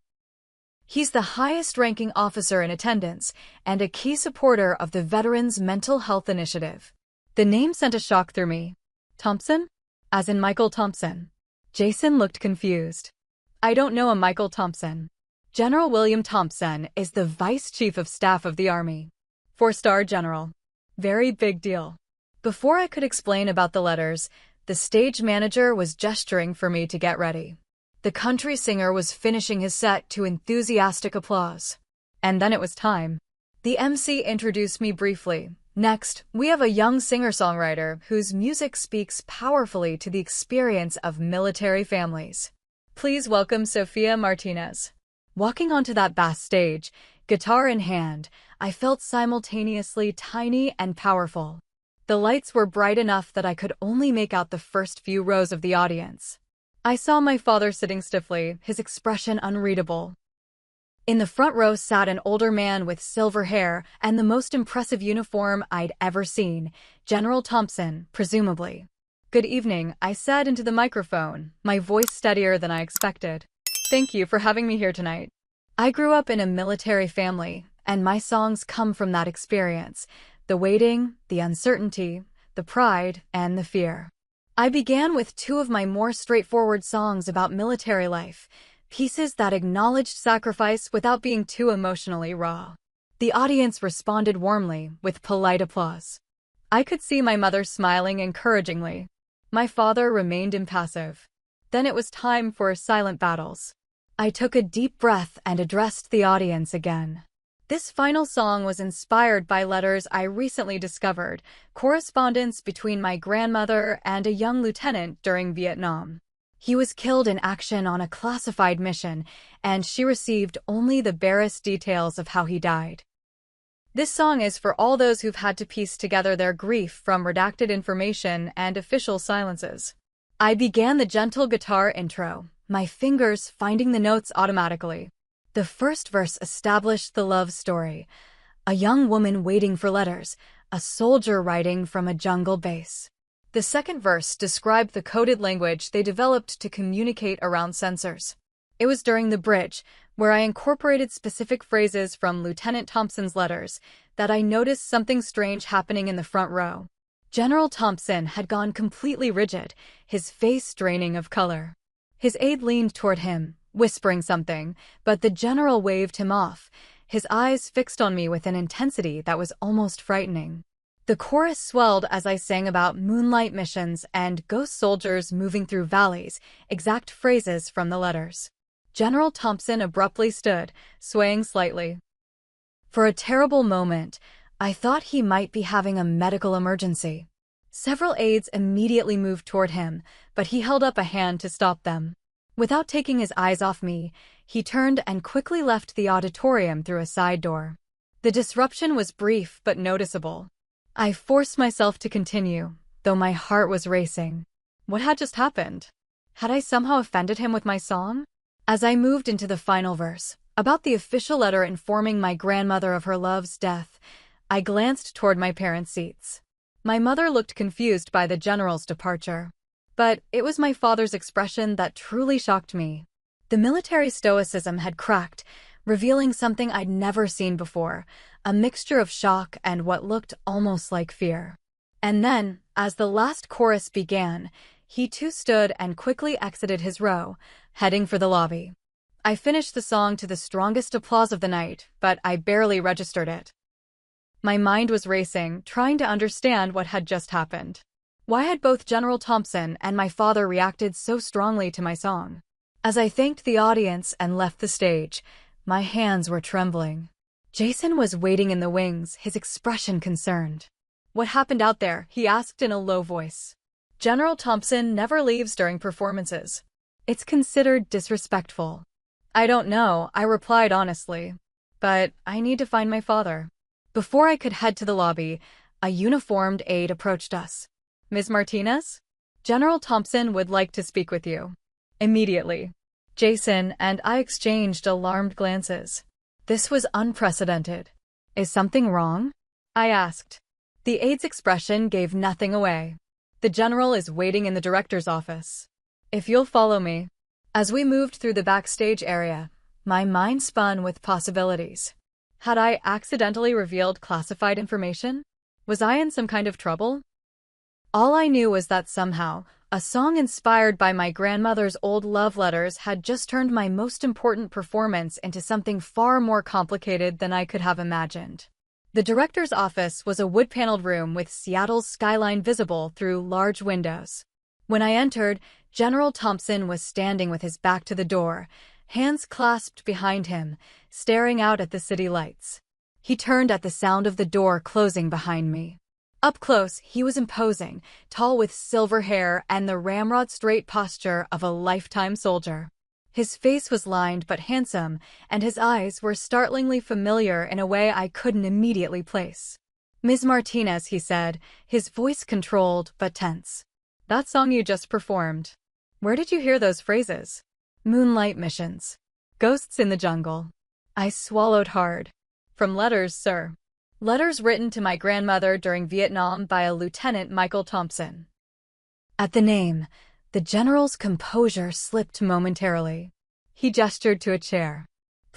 He's the highest-ranking officer in attendance and a key supporter of the Veterans Mental Health Initiative. The name sent a shock through me. "Thompson? As in Michael Thompson?" Jason looked confused. "I don't know a Michael Thompson. General William Thompson is the Vice Chief of Staff of the Army. 4-star general. Very big deal." Before I could explain about the letters, the stage manager was gesturing for me to get ready. The country singer was finishing his set to enthusiastic applause. And then it was time. The MC introduced me briefly. "Next, we have a young singer-songwriter whose music speaks powerfully to the experience of military families. Please welcome Sophia Martinez." Walking onto that vast stage, guitar in hand, I felt simultaneously tiny and powerful. The lights were bright enough that I could only make out the first few rows of the audience. I saw my father sitting stiffly, his expression unreadable. In the front row sat an older man with silver hair and the most impressive uniform I'd ever seen, General Thompson, presumably. "Good evening," I said into the microphone, my voice steadier than I expected. "Thank you for having me here tonight. I grew up in a military family, and my songs come from that experience: the waiting, the uncertainty, the pride, and the fear. I began with two of my more straightforward songs about military life, pieces that acknowledged sacrifice without being too emotionally raw. The audience responded warmly, with polite applause. I could see my mother smiling encouragingly. My father remained impassive. Then it was time for silent battles. I took a deep breath and addressed the audience again. This final song was inspired by letters I recently discovered, correspondence between my grandmother and a young lieutenant during Vietnam. He was killed in action on a classified mission, and she received only the barest details of how he died. This song is for all those who've had to piece together their grief from redacted information and official silences. I began the gentle guitar intro, my fingers finding the notes automatically. The first verse established the love story: a young woman waiting for letters, a soldier writing from a jungle base. The second verse described the coded language they developed to communicate around sensors. It was during the bridge, where I incorporated specific phrases from Lieutenant Thompson's letters, that I noticed something strange happening in the front row. General Thompson had gone completely rigid, his face draining of color. His aide leaned toward him, whispering something, but the general waved him off, his eyes fixed on me with an intensity that was almost frightening. The chorus swelled as I sang about moonlight missions and ghost soldiers moving through valleys, exact phrases from the letters. General Thompson abruptly stood, swaying slightly. For a terrible moment, I thought he might be having a medical emergency. Several aides immediately moved toward him, but he held up a hand to stop them. Without taking his eyes off me, he turned and quickly left the auditorium through a side door. The disruption was brief but noticeable. I forced myself to continue, though my heart was racing. What had just happened? Had I somehow offended him with my song? As I moved into the final verse, about the official letter informing my grandmother of her love's death, I glanced toward my parents' seats. My mother looked confused by the general's departure. But it was my father's expression that truly shocked me. The military stoicism had cracked, revealing something I'd never seen before, a mixture of shock and what looked almost like fear. And then, as the last chorus began, he too stood and quickly exited his row, heading for the lobby. I finished the song to the strongest applause of the night, but I barely registered it. My mind was racing, trying to understand what had just happened. Why had both General Thompson and my father reacted so strongly to my song? As I thanked the audience and left the stage, my hands were trembling. Jason was waiting in the wings, his expression concerned. "What happened out there?" he asked in a low voice. "General Thompson never leaves during performances. It's considered disrespectful." "I don't know," I replied honestly. "But I need to find my father." Before I could head to the lobby, a uniformed aide approached us. "Ms. Martinez? General Thompson would like to speak with you." Immediately, Jason and I exchanged alarmed glances. This was unprecedented. "Is something wrong?" I asked. The aide's expression gave nothing away. "The general is waiting in the director's office. If you'll follow me." As we moved through the backstage area, my mind spun with possibilities. Had I accidentally revealed classified information? Was I in some kind of trouble? All I knew was that somehow, a song inspired by my grandmother's old love letters had just turned my most important performance into something far more complicated than I could have imagined. The director's office was a wood-paneled room with Seattle's skyline visible through large windows. When I entered, General Thompson was standing with his back to the door, hands clasped behind him, staring out at the city lights. He turned at the sound of the door closing behind me. Up close, he was imposing, tall with silver hair and the ramrod-straight posture of a lifetime soldier. His face was lined but handsome, and his eyes were startlingly familiar in a way I couldn't immediately place. "Ms. Martinez," he said, his voice controlled but tense. "That song you just performed. Where did you hear those phrases? Moonlight missions. Ghosts in the jungle." I swallowed hard. "From letters, sir. Letters written to my grandmother during Vietnam by a Lieutenant Michael Thompson." At the name, the general's composure slipped momentarily. He gestured to a chair.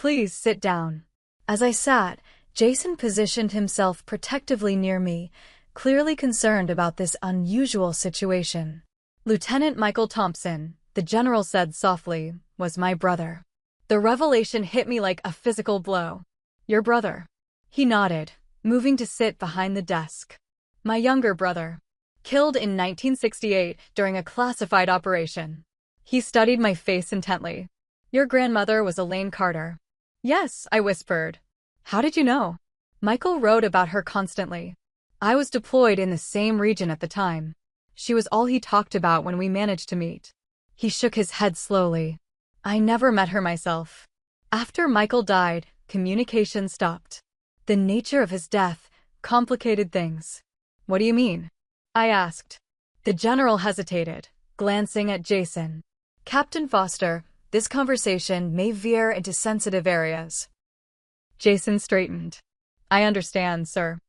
Please sit down. As I sat, Jason positioned himself protectively near me, clearly concerned about this unusual situation. Lieutenant Michael Thompson, the general said softly, was my brother. The revelation hit me like a physical blow. Your brother? He nodded, moving to sit behind the desk. My younger brother. Killed in 1968 during a classified operation. He studied my face intently. Your grandmother was Elaine Carter. Yes, I whispered. How did you know? Michael wrote about her constantly. I was deployed in the same region at the time. She was all he talked about when we managed to meet. He shook his head slowly. I never met her myself. After Michael died, communication stopped. The nature of his death complicated things. What do you mean? I asked. The general hesitated, glancing at Jason. Captain Foster, this conversation may veer into sensitive areas. Jason straightened. I understand, sir.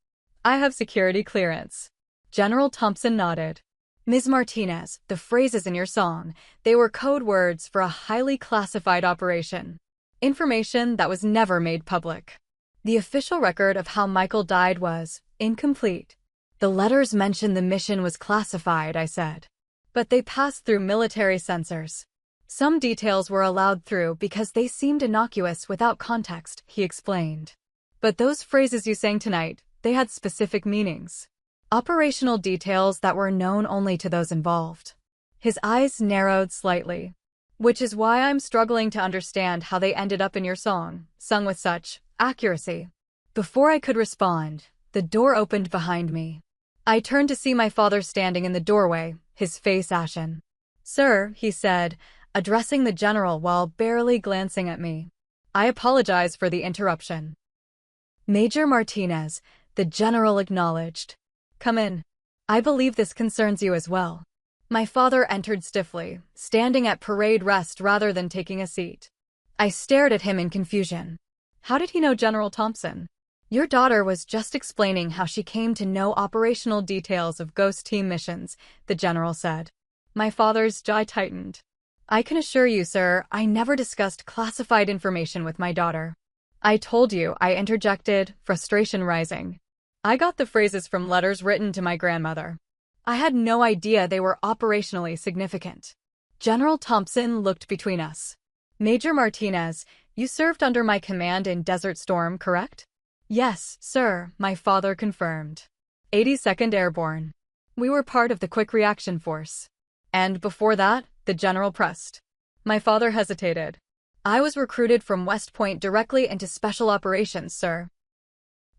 I have security clearance. General Thompson nodded. Ms. Martinez, the phrases in your song, they were code words for a highly classified operation. Information that was never made public. The official record of how Michael died was incomplete. The letters mentioned the mission was classified, I said. But they passed through military censors. Some details were allowed through because they seemed innocuous without context, he explained. But those phrases you sang tonight, they had specific meanings. Operational details that were known only to those involved. His eyes narrowed slightly. Which is why I'm struggling to understand how they ended up in your song, sung with such accuracy. Before I could respond, the door opened behind me. I turned to see my father standing in the doorway, his face ashen. Sir, he said, addressing the general while barely glancing at me. I apologize for the interruption. Major Martinez, the general acknowledged. Come in. I believe this concerns you as well. My father entered stiffly, standing at parade rest rather than taking a seat. I stared at him in confusion. How did he know General Thompson? Your daughter was just explaining how she came to know operational details of Ghost Team missions, the general said. My father's jaw tightened. I can assure you, sir, I never discussed classified information with my daughter. I told you, I interjected, frustration rising. I got the phrases from letters written to my grandmother. I had no idea they were operationally significant. General Thompson looked between us. Major Martinez, you served under my command in Desert Storm, correct? Yes, sir, my father confirmed. 82nd Airborne. We were part of the Quick Reaction Force. And before that, the general pressed. My father hesitated. I was recruited from West Point directly into Special Operations, sir.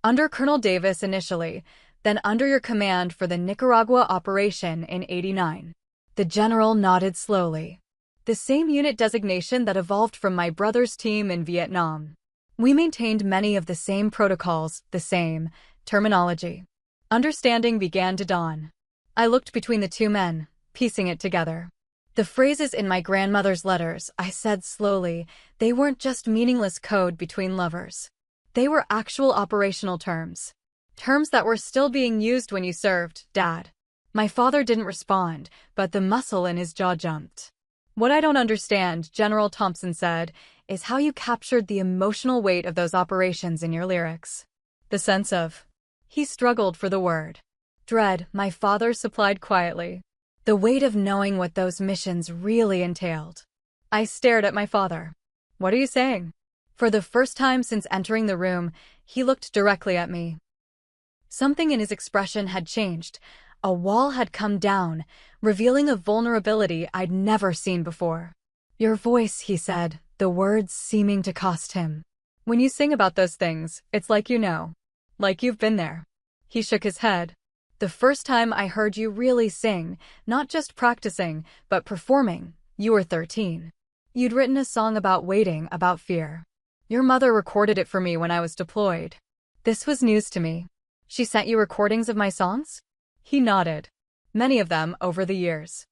Under Colonel Davis initially, then under your command for the Nicaragua operation in '89. The general nodded slowly. The same unit designation that evolved from my brother's team in Vietnam. We maintained many of the same protocols, the same terminology. Understanding began to dawn. I looked between the two men, piecing it together. The phrases in my grandmother's letters, I said slowly, they weren't just meaningless code between lovers. They were actual operational terms. Terms that were still being used when you served, Dad. My father didn't respond, but the muscle in his jaw jumped. What I don't understand, General Thompson said, is how you captured the emotional weight of those operations in your lyrics. The sense of... He struggled for the word. Dread, my father supplied quietly. The weight of knowing what those missions really entailed. I stared at my father. What are you saying? For the first time since entering the room, he looked directly at me. Something in his expression had changed. A wall had come down, revealing a vulnerability I'd never seen before. Your voice, he said, the words seeming to cost him. When you sing about those things, it's like you know. Like you've been there. He shook his head. The first time I heard you really sing, not just practicing, but performing, you were 13. You'd written a song about waiting, about fear. Your mother recorded it for me when I was deployed. This was news to me. She sent you recordings of my songs? He nodded. Many of them over the years.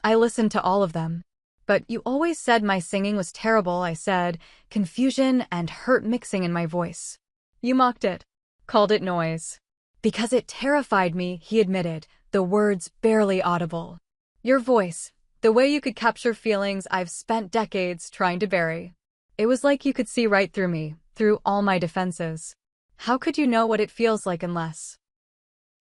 I listened to all of them. But you always said my singing was terrible, I said, confusion and hurt mixing in my voice. You mocked it. Called it noise. Because it terrified me, he admitted, the words barely audible. Your voice, the way you could capture feelings I've spent decades trying to bury. It was like you could see right through me, through all my defenses. How could you know what it feels like unless...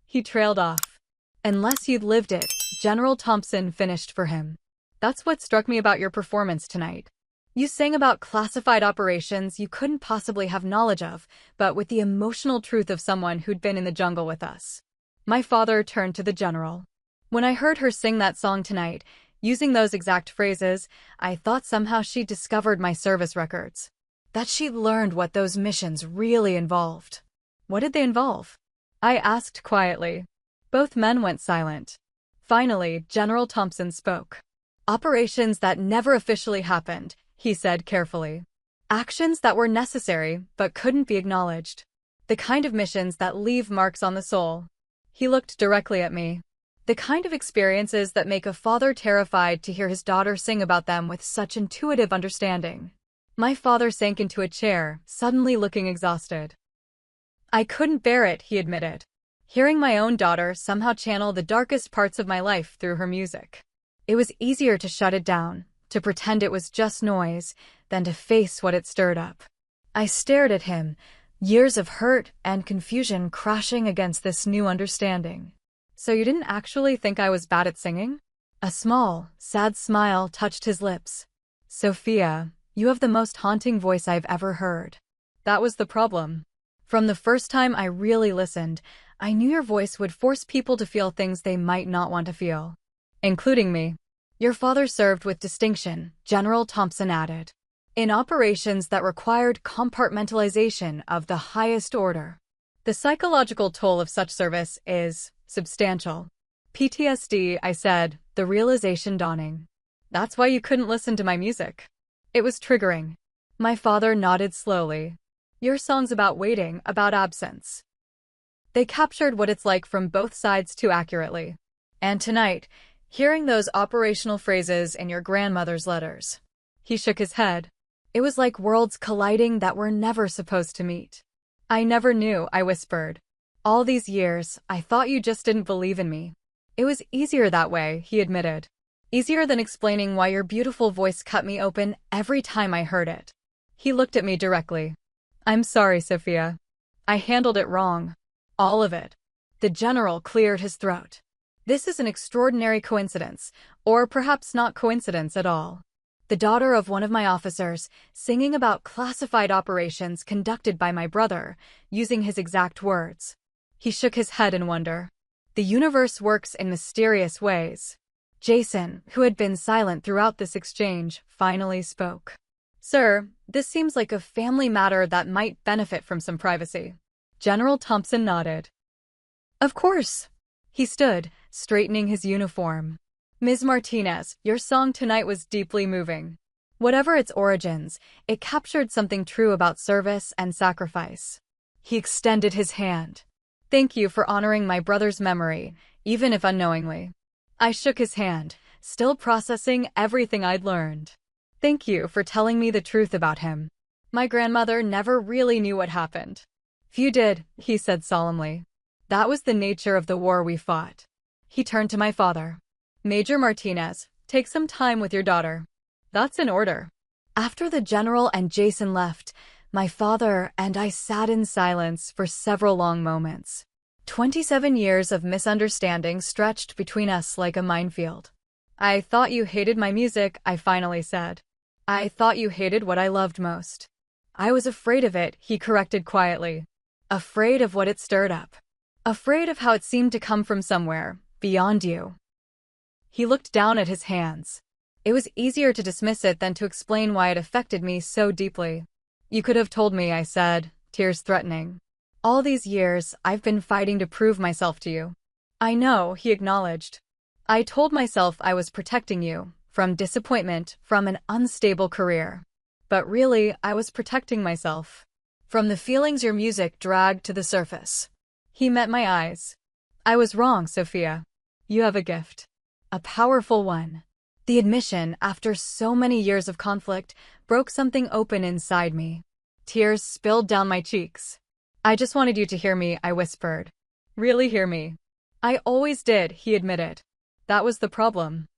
He trailed off. Unless you'd lived it, General Thompson finished for him. That's what struck me about your performance tonight. You sang about classified operations you couldn't possibly have knowledge of, but with the emotional truth of someone who'd been in the jungle with us. My father turned to the general. When I heard her sing that song tonight, using those exact phrases, I thought somehow she'd discovered my service records. That she'd learned what those missions really involved. What did they involve? I asked quietly. Both men went silent. Finally, General Thompson spoke. Operations that never officially happened, he said carefully. Actions that were necessary but couldn't be acknowledged. The kind of missions that leave marks on the soul. He looked directly at me. The kind of experiences that make a father terrified to hear his daughter sing about them with such intuitive understanding. My father sank into a chair, suddenly looking exhausted. I couldn't bear it, he admitted. Hearing my own daughter somehow channel the darkest parts of my life through her music. It was easier to shut it down, to pretend it was just noise, than to face what it stirred up. I stared at him, years of hurt and confusion crashing against this new understanding. So you didn't actually think I was bad at singing? A small, sad smile touched his lips. Sophia, you have the most haunting voice I've ever heard. That was the problem. From the first time I really listened, I knew your voice would force people to feel things they might not want to feel. Including me. Your father served with distinction, General Thompson added. In operations that required compartmentalization of the highest order. The psychological toll of such service is substantial. PTSD, I said, the realization dawning. That's why you couldn't listen to my music. It was triggering. My father nodded slowly. Your song's about waiting, about absence. They captured what it's like from both sides too accurately. And tonight, hearing those operational phrases in your grandmother's letters. He shook his head. It was like worlds colliding that were never supposed to meet. I never knew, I whispered. All these years, I thought you just didn't believe in me. It was easier that way, he admitted. Easier than explaining why your beautiful voice cut me open every time I heard it. He looked at me directly. I'm sorry, Sophia. I handled it wrong. All of it. The general cleared his throat. This is an extraordinary coincidence, or perhaps not coincidence at all. The daughter of one of my officers, singing about classified operations conducted by my brother, using his exact words. He shook his head in wonder. The universe works in mysterious ways. Jason, who had been silent throughout this exchange, finally spoke. Sir, this seems like a family matter that might benefit from some privacy. General Thompson nodded. Of course. He stood, straightening his uniform. Ms. Martinez, your song tonight was deeply moving. Whatever its origins, it captured something true about service and sacrifice. He extended his hand. Thank you for honoring my brother's memory, even if unknowingly. I shook his hand, still processing everything I'd learned. Thank you for telling me the truth about him. My grandmother never really knew what happened. Few did, he said solemnly. That was the nature of the war we fought. He turned to my father. Major Martinez, take some time with your daughter. That's in order. After the general and Jason left, my father and I sat in silence for several long moments. 27 years of misunderstanding stretched between us like a minefield. I thought you hated my music, I finally said. I thought you hated what I loved most. I was afraid of it, he corrected quietly. Afraid of what it stirred up. Afraid of how it seemed to come from somewhere, beyond you. He looked down at his hands. It was easier to dismiss it than to explain why it affected me so deeply. You could have told me, I said, tears threatening. All these years, I've been fighting to prove myself to you. I know, he acknowledged. I told myself I was protecting you, from disappointment, from an unstable career. But really, I was protecting myself. From the feelings your music dragged to the surface. He met my eyes. I was wrong, Sophia. You have a gift. A powerful one. The admission, after so many years of conflict, broke something open inside me. Tears spilled down my cheeks. I just wanted you to hear me, I whispered. Really hear me. I always did, he admitted. That was the problem.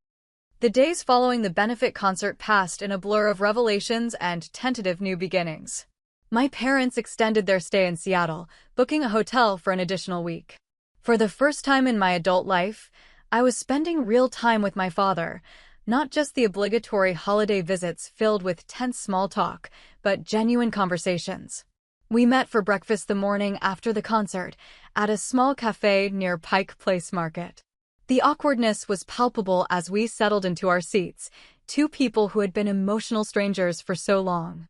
The days following the benefit concert passed in a blur of revelations and tentative new beginnings. My parents extended their stay in Seattle, booking a hotel for an additional week. For the first time in my adult life, I was spending real time with my father, not just the obligatory holiday visits filled with tense small talk, but genuine conversations. We met for breakfast the morning after the concert at a small cafe near Pike Place Market. The awkwardness was palpable as we settled into our seats, two people who had been emotional strangers for so long.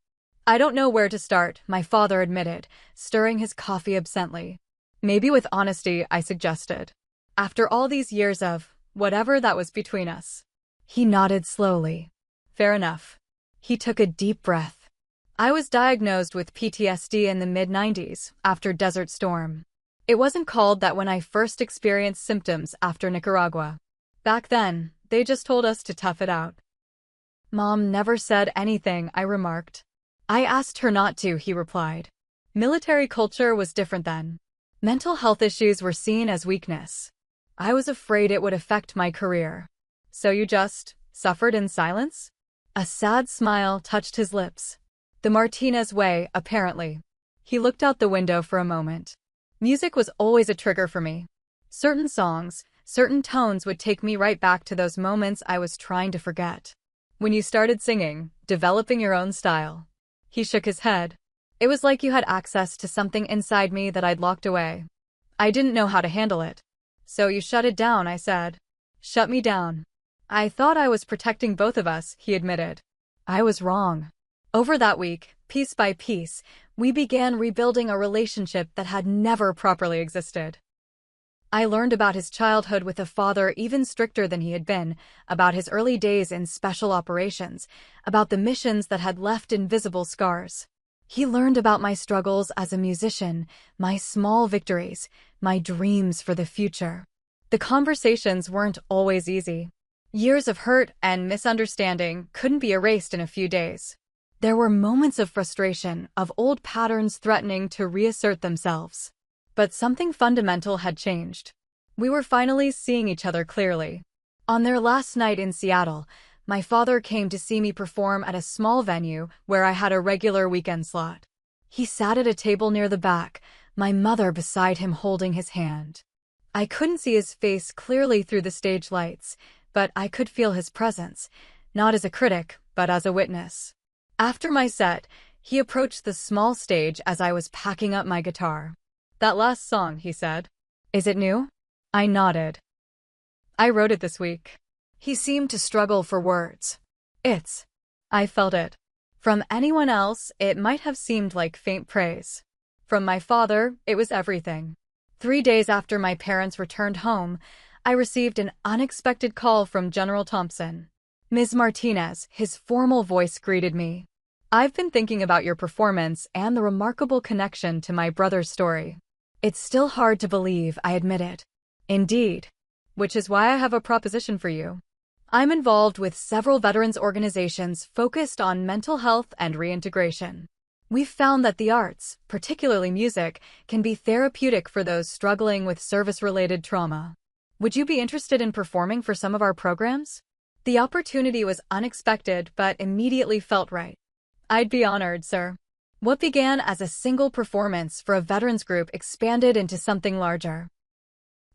"I don't know where to start," my father admitted, stirring his coffee absently. "Maybe with honesty," I suggested. "After all these years of whatever that was between us." He nodded slowly. "Fair enough." He took a deep breath. "I was diagnosed with PTSD in the mid-90s, after Desert Storm. It wasn't called that when I first experienced symptoms after Nicaragua. Back then, they just told us to tough it out." "Mom never said anything," I remarked. "I asked her not to," he replied. "Military culture was different then. Mental health issues were seen as weakness. I was afraid it would affect my career." "So you just suffered in silence?" A sad smile touched his lips. "The Martinez way, apparently." He looked out the window for a moment. Music was always a trigger for me. Certain songs, certain tones would take me right back to those moments I was trying to forget. "When you started singing, developing your own style." He shook his head. "It was like you had access to something inside me that I'd locked away. I didn't know how to handle it." "So you shut it down," I said. "Shut me down." "I thought I was protecting both of us," he admitted. I was wrong. Over that week, piece by piece, we began rebuilding a relationship that had never properly existed. I learned about his childhood with a father even stricter than he had been, about his early days in special operations, about the missions that had left invisible scars. He learned about my struggles as a musician, my small victories, my dreams for the future. The conversations weren't always easy. Years of hurt and misunderstanding couldn't be erased in a few days. There were moments of frustration, of old patterns threatening to reassert themselves. But something fundamental had changed. We were finally seeing each other clearly. On their last night in Seattle, my father came to see me perform at a small venue where I had a regular weekend slot. He sat at a table near the back, my mother beside him holding his hand. I couldn't see his face clearly through the stage lights, but I could feel his presence, not as a critic, but as a witness. After my set, he approached the small stage as I was packing up my guitar. "That last song," he said. "Is it new?" I nodded. "I wrote it this week." He seemed to struggle for words. I felt it. From anyone else, it might have seemed like faint praise. From my father, it was everything. 3 days after my parents returned home, I received an unexpected call from General Thompson. "Ms. Martinez," his formal voice greeted me. "I've been thinking about your performance and the remarkable connection to my brother's story. It's still hard to believe," I admitted. "Indeed. Which is why I have a proposition for you. I'm involved with several veterans organizations focused on mental health and reintegration. We've found that the arts, particularly music, can be therapeutic for those struggling with service-related trauma. Would you be interested in performing for some of our programs?" The opportunity was unexpected but immediately felt right. "I'd be honored, sir." What began as a single performance for a veterans group expanded into something larger.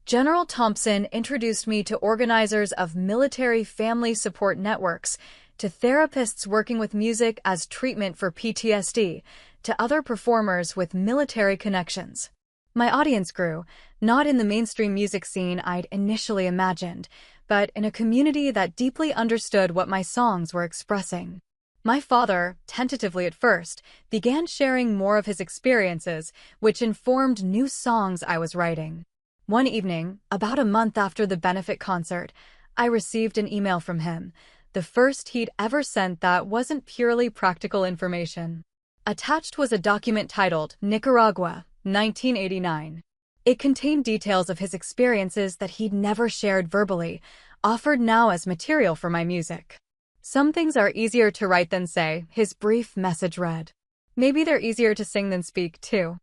General Thompson introduced me to organizers of military family support networks, to therapists working with music as treatment for PTSD, to other performers with military connections. My audience grew, not in the mainstream music scene I'd initially imagined, but in a community that deeply understood what my songs were expressing. My father, tentatively at first, began sharing more of his experiences, which informed new songs I was writing. One evening, about a month after the benefit concert, I received an email from him, the first he'd ever sent that wasn't purely practical information. Attached was a document titled Nicaragua, 1989. It contained details of his experiences that he'd never shared verbally, offered now as material for my music. "Some things are easier to write than say," his brief message read. "Maybe they're easier to sing than speak, too."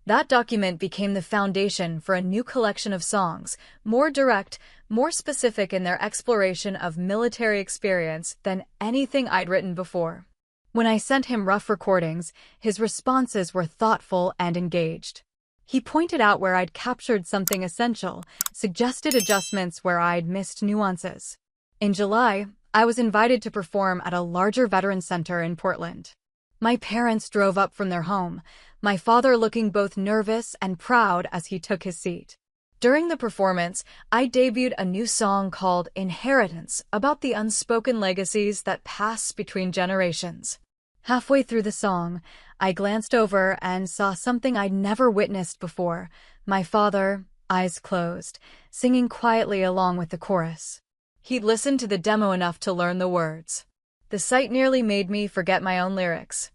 That document became the foundation for a new collection of songs, more direct, more specific in their exploration of military experience than anything I'd written before. When I sent him rough recordings, his responses were thoughtful and engaged. He pointed out where I'd captured something essential, suggested adjustments where I'd missed nuances. In July, I was invited to perform at a larger veteran center in Portland. My parents drove up from their home, my father looking both nervous and proud as he took his seat. During the performance, I debuted a new song called Inheritance about the unspoken legacies that pass between generations. Halfway through the song, I glanced over and saw something I'd never witnessed before: my father, eyes closed, singing quietly along with the chorus. He'd listened to the demo enough to learn the words. The sight nearly made me forget my own lyrics.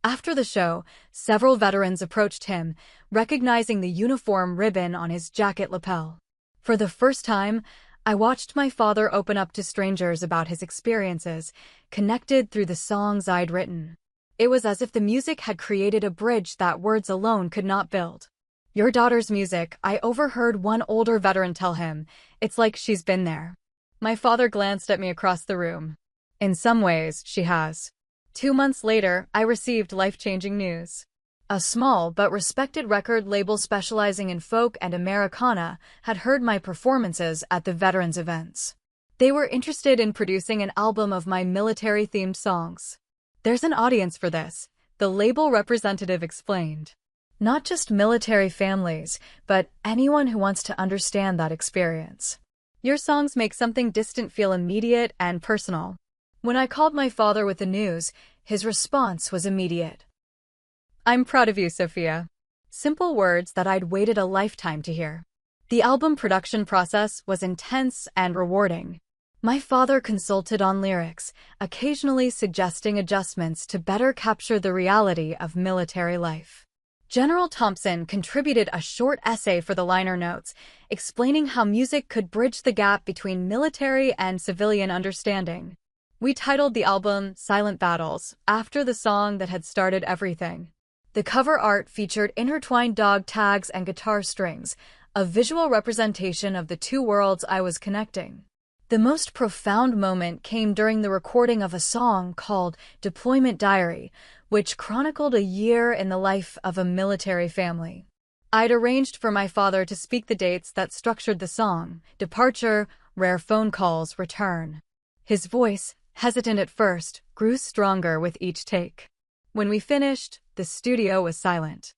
After the show, several veterans approached him, recognizing the uniform ribbon on his jacket lapel. For the first time, I watched my father open up to strangers about his experiences, connected through the songs I'd written. It was as if the music had created a bridge that words alone could not build. "Your daughter's music," I overheard one older veteran tell him. "It's like she's been there." My father glanced at me across the room. "In some ways, she has." 2 months later, I received life-changing news. A small but respected record label specializing in folk and Americana had heard my performances at the veterans' events. They were interested in producing an album of my military-themed songs. "There's an audience for this," the label representative explained. "Not just military families, but anyone who wants to understand that experience. Your songs make something distant feel immediate and personal." When I called my father with the news, his response was immediate. "I'm proud of you, Sophia." Simple words that I'd waited a lifetime to hear. The album production process was intense and rewarding. My father consulted on lyrics, occasionally suggesting adjustments to better capture the reality of military life. General Thompson contributed a short essay for the liner notes, explaining how music could bridge the gap between military and civilian understanding. We titled the album Silent Battles, after the song that had started everything. The cover art featured intertwined dog tags and guitar strings, a visual representation of the two worlds I was connecting. The most profound moment came during the recording of a song called Deployment Diary, which chronicled a year in the life of a military family. I'd arranged for my father to speak the dates that structured the song: departure, rare phone calls, return. His voice, hesitant at first, grew stronger with each take. When we finished, the studio was silent.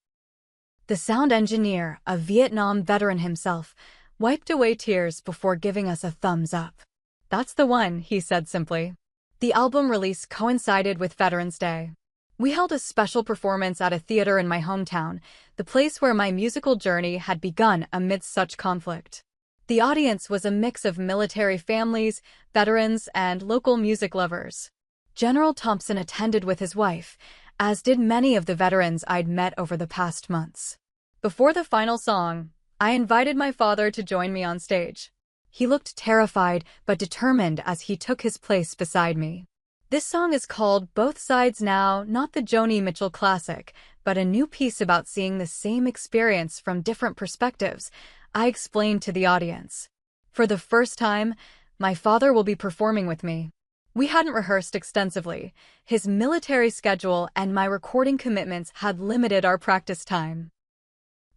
The sound engineer, a Vietnam veteran himself, wiped away tears before giving us a thumbs up. "That's the one," he said simply. The album release coincided with Veterans Day. We held a special performance at a theater in my hometown, the place where my musical journey had begun amidst such conflict. The audience was a mix of military families, veterans, and local music lovers. General Thompson attended with his wife, as did many of the veterans I'd met over the past months. Before the final song, I invited my father to join me on stage. He looked terrified but determined as he took his place beside me. This song is called Both Sides Now, not the Joni Mitchell classic, but a new piece about seeing the same experience from different perspectives, I explained to the audience. For the first time, my father will be performing with me. We hadn't rehearsed extensively. His military schedule and my recording commitments had limited our practice time.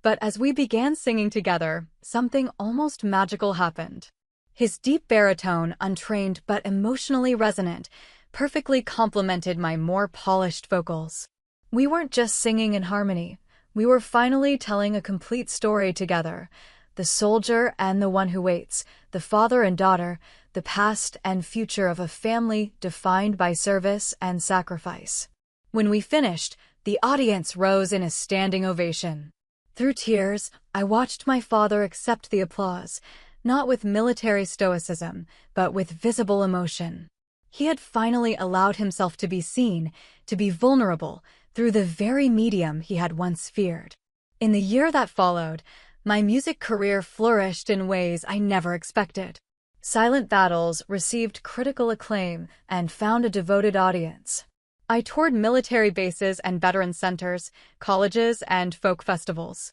But as we began singing together, something almost magical happened. His deep baritone, untrained but emotionally resonant, perfectly complemented my more polished vocals. We weren't just singing in harmony. We were finally telling a complete story together. The soldier and the one who waits, the father and daughter, the past and future of a family defined by service and sacrifice. When we finished, the audience rose in a standing ovation. Through tears, I watched my father accept the applause, not with military stoicism, but with visible emotion. He had finally allowed himself to be seen, to be vulnerable, through the very medium he had once feared. In the year that followed, my music career flourished in ways I never expected. Silent Battles received critical acclaim and found a devoted audience. I toured military bases and veteran centers, colleges, and folk festivals.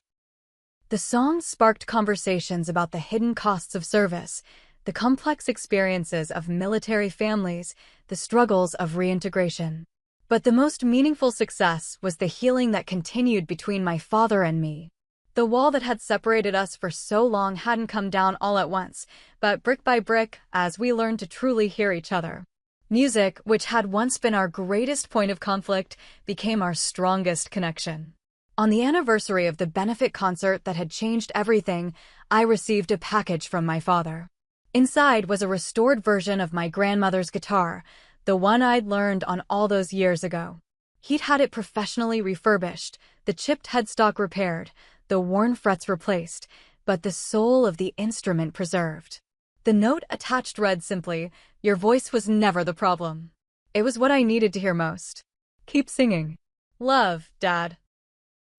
The songs sparked conversations about the hidden costs of service, the complex experiences of military families, the struggles of reintegration. But the most meaningful success was the healing that continued between my father and me. The wall that had separated us for so long hadn't come down all at once, but brick by brick, as we learned to truly hear each other. Music, which had once been our greatest point of conflict, became our strongest connection. On the anniversary of the benefit concert that had changed everything, I received a package from my father. Inside was a restored version of my grandmother's guitar, the one I'd learned on all those years ago. He'd had it professionally refurbished, the chipped headstock repaired, the worn frets replaced, but the soul of the instrument preserved. The note attached read simply, "Your voice was never the problem." It was what I needed to hear most. Keep singing. Love, Dad.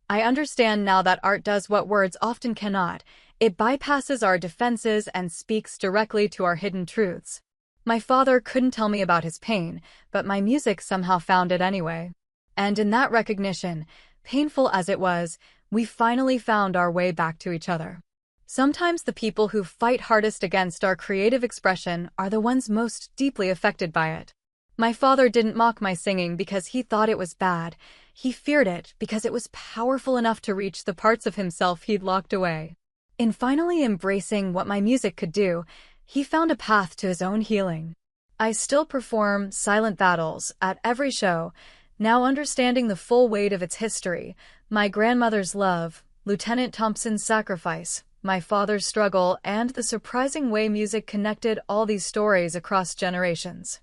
I understand now that art does what words often cannot. It bypasses our defenses and speaks directly to our hidden truths. My father couldn't tell me about his pain, but my music somehow found it anyway. And in that recognition, painful as it was, we finally found our way back to each other. Sometimes the people who fight hardest against our creative expression are the ones most deeply affected by it. My father didn't mock my singing because he thought it was bad. He feared it because it was powerful enough to reach the parts of himself he'd locked away. In finally embracing what my music could do, he found a path to his own healing. I still perform Silent Battles at every show, now understanding the full weight of its history, my grandmother's love, Lieutenant Thompson's sacrifice, my father's struggle, and the surprising way music connected all these stories across generations.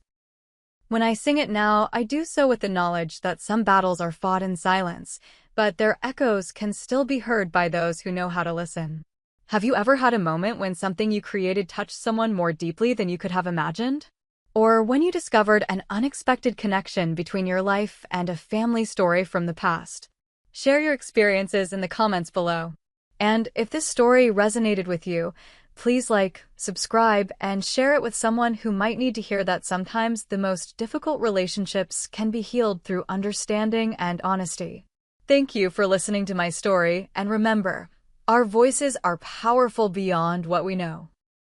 When I sing it now, I do so with the knowledge that some battles are fought in silence, but their echoes can still be heard by those who know how to listen. Have you ever had a moment when something you created touched someone more deeply than you could have imagined? Or when you discovered an unexpected connection between your life and a family story from the past? Share your experiences in the comments below. And if this story resonated with you, please like, subscribe, and share it with someone who might need to hear that sometimes the most difficult relationships can be healed through understanding and honesty. Thank you for listening to my story, and remember, our voices are powerful beyond what we know.